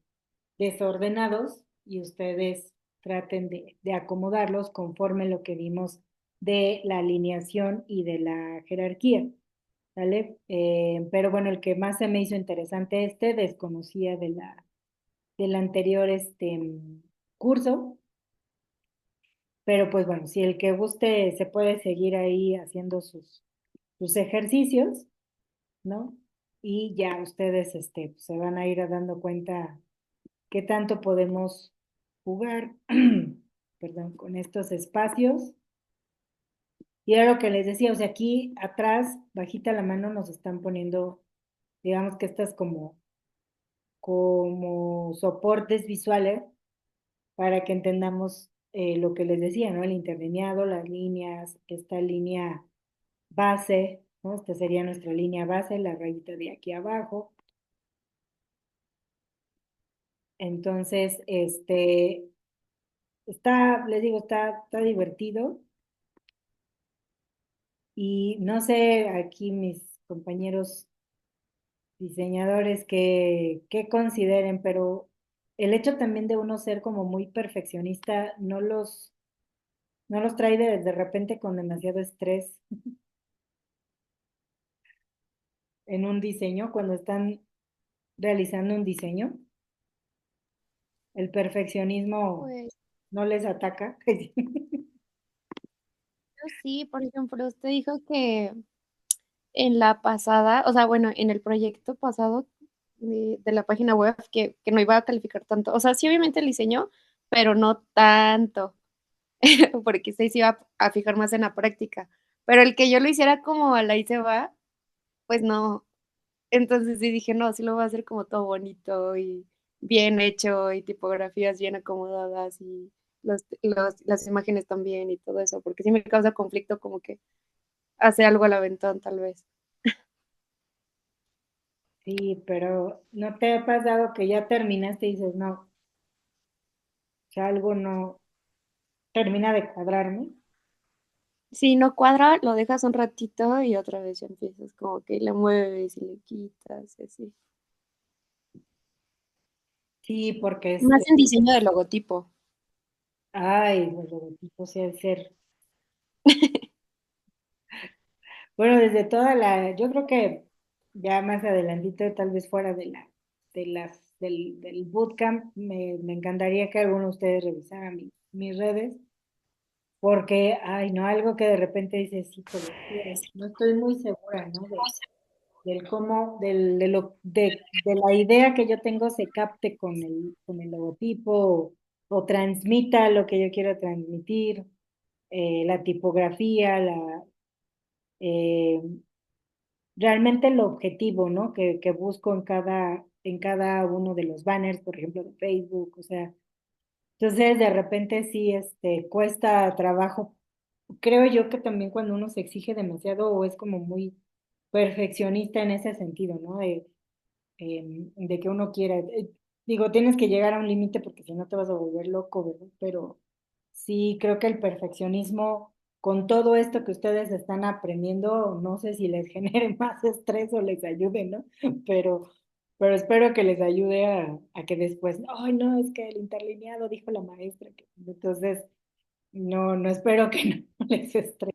desordenados y ustedes traten de acomodarlos conforme lo que vimos de la alineación y de la jerarquía. ¿Vale? Pero bueno, el que más se me hizo interesante desconocía del anterior curso, pero pues bueno, si el que guste se puede seguir ahí haciendo sus ejercicios, ¿no? Y ya ustedes pues, se van a ir dando cuenta qué tanto podemos jugar, perdón, con estos espacios. Y era lo que les decía, o sea, aquí atrás, bajita la mano, nos están poniendo, digamos que estas como soportes visuales para que entendamos lo que les decía, ¿no? El interlineado, las líneas, esta línea base, ¿no? Esta sería nuestra línea base, la rayita de aquí abajo. Entonces, les digo, está divertido. Y no sé, aquí mis compañeros diseñadores que consideren, pero el hecho también de uno ser como muy perfeccionista no los trae de repente con demasiado estrés en un diseño, cuando están realizando un diseño. El perfeccionismo Pues no les ataca. yo sí, por ejemplo, usted dijo que en la pasada, o sea, bueno, en el proyecto pasado de la página web, que no iba a calificar tanto. O sea, sí, obviamente el diseño, pero no tanto, porque usted se iba a fijar más en la práctica. Pero el que yo lo hiciera como a la ahí se va, pues no. Entonces sí dije, no, sí lo voy a hacer como todo bonito y bien hecho y tipografías bien acomodadas y las imágenes también y todo eso, porque sí me causa conflicto como que hace algo al aventón tal vez. Sí, pero ¿no te ha pasado que ya terminaste y dices, no, o sea, algo no termina de cuadrarme? Si no cuadra, lo dejas un ratito y otra vez ya empiezas como que le mueves y le quitas y así. Sí, porque Más en diseño de logotipo. ay, los logotipos sí ha de ser. Bueno, desde toda yo creo que ya más adelantito, tal vez fuera del bootcamp, me encantaría que alguno de ustedes revisara mis redes, porque, ay, no, algo que de repente dices, híjole, no estoy muy segura, ¿no? Del cómo, de la idea que yo tengo se capte con el logotipo o transmita lo que yo quiero transmitir, la tipografía, eh, realmente el objetivo, ¿no? Que busco en cada uno de los banners, por ejemplo, de Facebook, o sea, entonces de repente sí, cuesta trabajo. Creo yo que también cuando uno se exige demasiado o es como muy perfeccionista en ese sentido, ¿no? De que uno quiera. Digo, tienes que llegar a un límite porque si no te vas a volver loco, ¿verdad? Pero sí, creo que el perfeccionismo, con todo esto que ustedes están aprendiendo, no sé si les genere más estrés o les ayude, ¿no? Pero, pero espero que les ayude a que después, ay, no, es que el interlineado dijo la maestra. Entonces, no, no espero que no les estrese.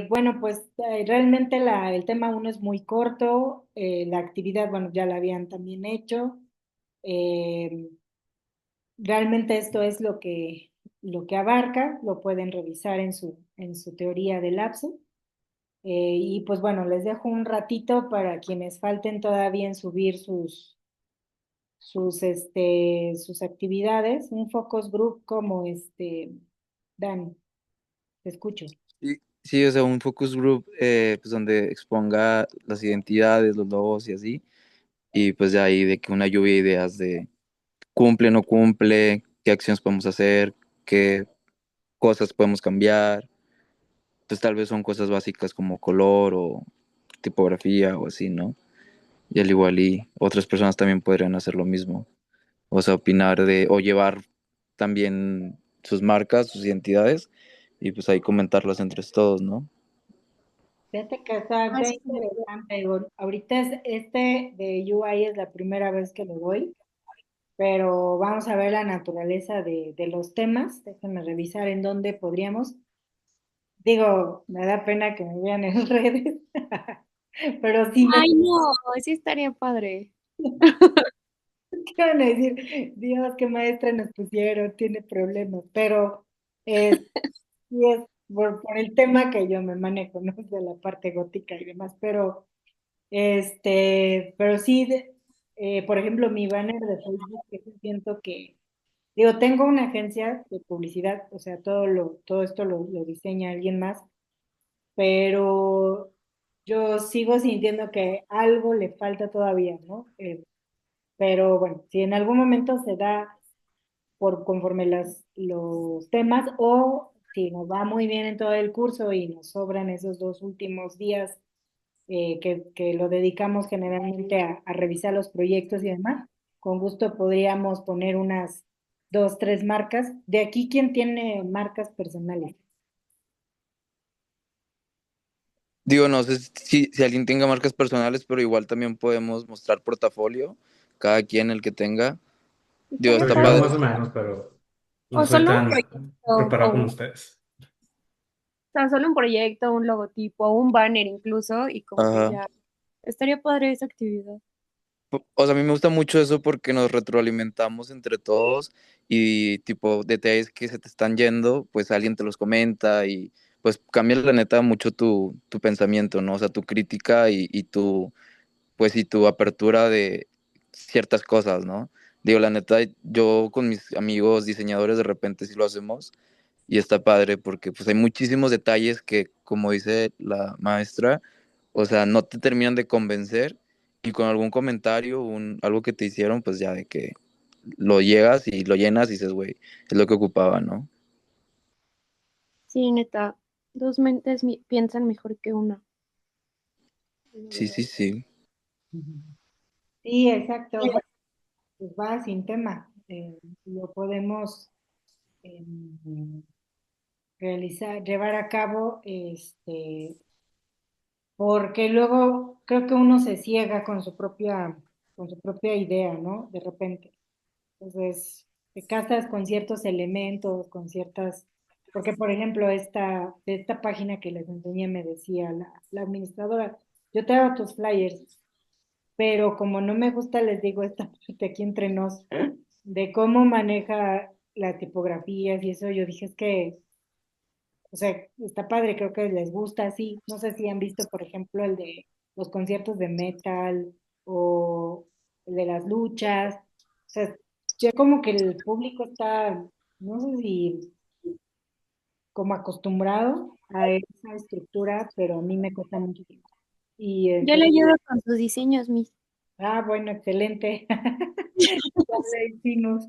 Bueno, pues realmente el tema uno es muy corto, la actividad, bueno, ya la habían también hecho. eh, Realmente esto es lo que abarca, lo pueden revisar en su teoría del lapso. Y pues bueno, les dejo un ratito para quienes falten todavía en subir sus actividades, un focus group como Dan, te escucho. Sí, o sea, un focus group pues donde exponga las identidades, los logos y así, y pues de ahí de que una lluvia de ideas de cumple, no cumple, qué acciones podemos hacer, qué cosas podemos cambiar, pues tal vez son cosas básicas como color o tipografía o así, ¿no? Y al igual y otras personas también podrían hacer lo mismo, o sea, opinar o llevar también sus marcas, sus identidades, y pues ahí comentarlas entre todos, ¿no? Fíjate que está Así como interesante. Digo, ahorita este de UI es la primera vez que lo doy, pero vamos a ver la naturaleza de los temas. Déjenme revisar en dónde podríamos. Digo, me da pena que me vean en redes, pero sí me ay, no, sí estaría padre. ¿qué van a decir? Dios, qué maestra nos pusieron, tiene problemas, pero es, sí es por el tema que yo me manejo, ¿no? De la parte gótica y demás, pero sí, por ejemplo, mi banner de Facebook, que sí siento que, digo, tengo una agencia de publicidad, o sea, todo esto lo diseña alguien más, pero yo sigo sintiendo que algo le falta todavía, ¿no? Pero bueno, si en algún momento se da por conforme los temas o si nos va muy bien en todo el curso y nos sobran esos 2 últimos días que lo dedicamos generalmente a revisar los proyectos y demás, con gusto podríamos poner unas 2, 3 marcas. De aquí, ¿quién tiene marcas personales? Digo, no sé si alguien tenga marcas personales, pero igual también podemos mostrar portafolio, cada quien el que tenga. Digo, Estaría Pues está yo padre. padre. más o menos, pero no O soy solo un tan proyecto, preparado como ustedes. tan solo un proyecto, un logotipo, un banner incluso, y como que Ajá. ya estaría padre esa actividad. O sea, a mí me gusta mucho eso porque nos retroalimentamos entre todos y tipo detalles que se te están yendo, pues alguien te los comenta y pues cambia la neta mucho tu pensamiento, ¿no? O sea, tu crítica y tu, pues y tu apertura de ciertas cosas, ¿no? Digo, la neta, yo con mis amigos diseñadores de repente sí lo hacemos y está padre porque pues hay muchísimos detalles que, como dice la maestra, o sea, no te terminan de convencer y con algún comentario, algo que te hicieron, pues ya de que lo llegas y lo llenas y dices, güey, es lo que ocupaba, ¿no? Sí, neta, dos mentes piensan mejor que una, la Sí, verdad. sí, sí. Ujú. Sí, exacto. Bueno, pues va sin tema. Lo podemos, em, llevar a cabo, porque luego creo que uno se ciega con su propia idea, ¿no? De repente. Entonces, te casas con ciertos elementos, con ciertas, porque por ejemplo, de esta página que les enseñé me decía la administradora, yo te hago tus flyers, pero como no me gusta, les digo esta parte aquí entre nos, de cómo maneja las tipografías y eso, yo dije, es que, o sea, está padre, creo que les gusta así. No sé si han visto, por ejemplo, el de los conciertos de metal o el de las luchas. O sea, ya como que el público está, no sé si como acostumbrado a esa estructura, pero a mí me cuesta mucho tiempo. Y Yo le entonces, ayudo con sus diseños, mis. bueno, excelente. Ya le hicimos.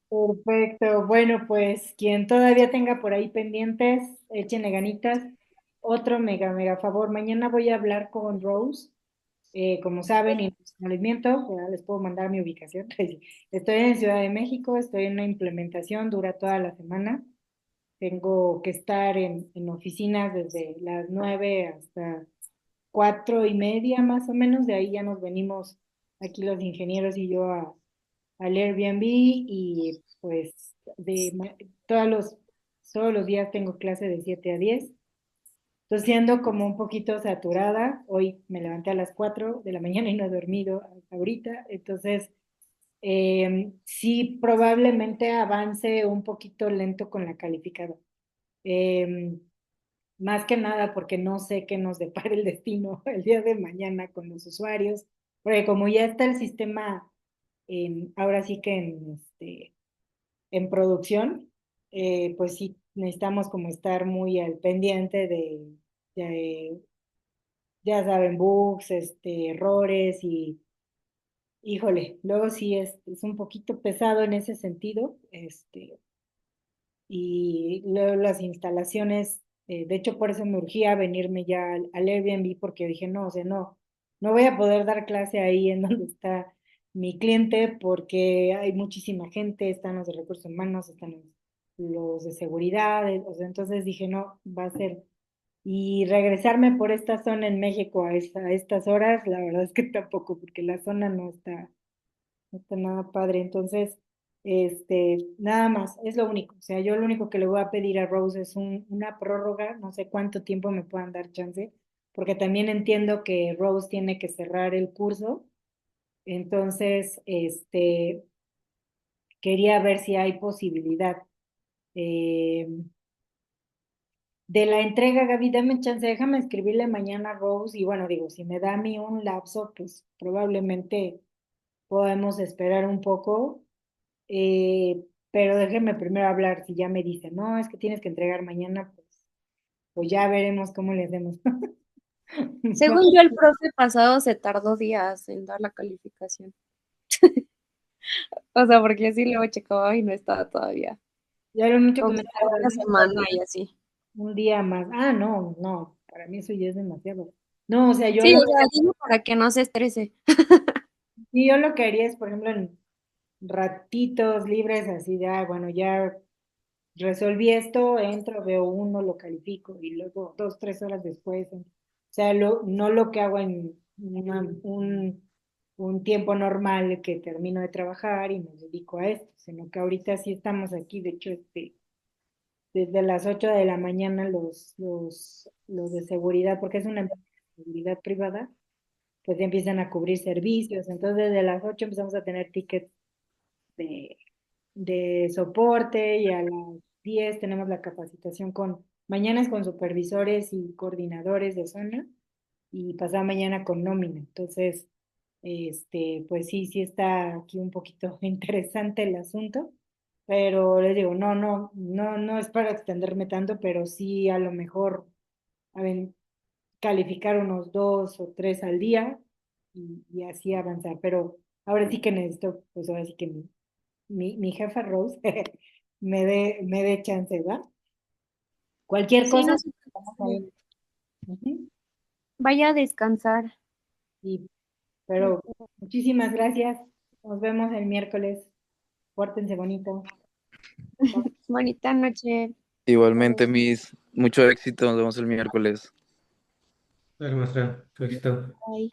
Perfecto. Bueno, pues quien todavía tenga por ahí pendientes, échenle ganitas. Otro mega, mega favor. Mañana voy a hablar con Rose. Como saben, y no les miento, ya les puedo mandar mi ubicación. Estoy en Ciudad de México, estoy en una implementación, dura toda la semana. Tengo que estar en oficinas desde las 9 hasta 4:30 más o menos. De ahí ya nos venimos aquí los ingenieros y yo al Airbnb y pues todos los, todos los días tengo clase de 7 a 10. Estoy siendo como un poquito saturada. Hoy me levanté a las 4 de la mañana y no he dormido hasta ahorita. Entonces, sí, probablemente avance un poquito lento con la calificada. Em, Más que nada porque no sé qué nos depara el destino el día de mañana con los usuarios, porque como ya está el sistema ahora sí que en producción, pues sí necesitamos como estar muy al pendiente de, ya saben, bugs, errores y híjole, luego sí es un poquito pesado en ese sentido, y luego las instalaciones, de hecho por eso me urgía venirme ya al Airbnb porque dije, no, o sea, no, no voy a poder dar clase ahí en donde está mi cliente porque hay muchísima gente, están los de recursos humanos, están los de seguridad, o sea, entonces dije, no, va a ser. Y regresarme por esta zona en México a estas horas, la verdad es que tampoco, porque la zona no está nada padre. Entonces, nada más, es lo único. O sea, yo lo único que le voy a pedir a Rose es una prórroga, no sé cuánto tiempo me puedan dar chance, porque también entiendo que Rose tiene que cerrar el curso. Entonces, quería ver si hay posibilidad. Eh, de la entrega, Gaby, dame chance, déjame escribirle mañana a Rose y bueno, digo, si me da a mí un lapso, pues probablemente podemos esperar un poco. Pero déjenme primero hablar, si ya me dicen, no, es que tienes que entregar mañana, pues ya veremos cómo le hacemos. Según yo, el profe pasado se tardó días en dar la calificación. O sea, porque así luego checaba y no estaba todavía. Ya lo mucho O que me me tardó una semana y así. un día más. No, no, para mí eso ya es demasiado. No, o sea, Sí, o sea, digo para que no se estrese. yo lo que haría es, por ejemplo, en ratitos libres, así de, bueno, ya resolví esto, entro, veo uno, lo califico y luego 2, 3 horas después. O sea, no lo que hago en un tiempo normal que termino de trabajar y me dedico a esto, sino que ahorita sí estamos aquí, de hecho, desde las 8 de la mañana los de seguridad, porque es una empresa de seguridad privada, pues ya empiezan a cubrir servicios. Entonces, desde las 8 empezamos a tener tickets de, de soporte y a las 10 tenemos la capacitación mañana es con supervisores y coordinadores de zona y pasada mañana con nómina. Entonces, pues sí, sí está aquí un poquito interesante el asunto, pero les digo, no es para extenderme tanto, pero sí a lo mejor, a ver, calificar unos 2 o 3 al día y así avanzar, pero ahora sí que necesito, pues ahora sí que mi jefa Rose me dé chance, ¿va? Cualquier Sí, cosa, no se estamos preocupe. ahí. Ujú. Vaya a descansar. Y, pero muchísimas gracias. Nos vemos el miércoles. Pórtense bonito. Bonita noche. Igualmente, Miss, mucho éxito. Nos vemos el miércoles. Dale, maestra, éxito. Bye.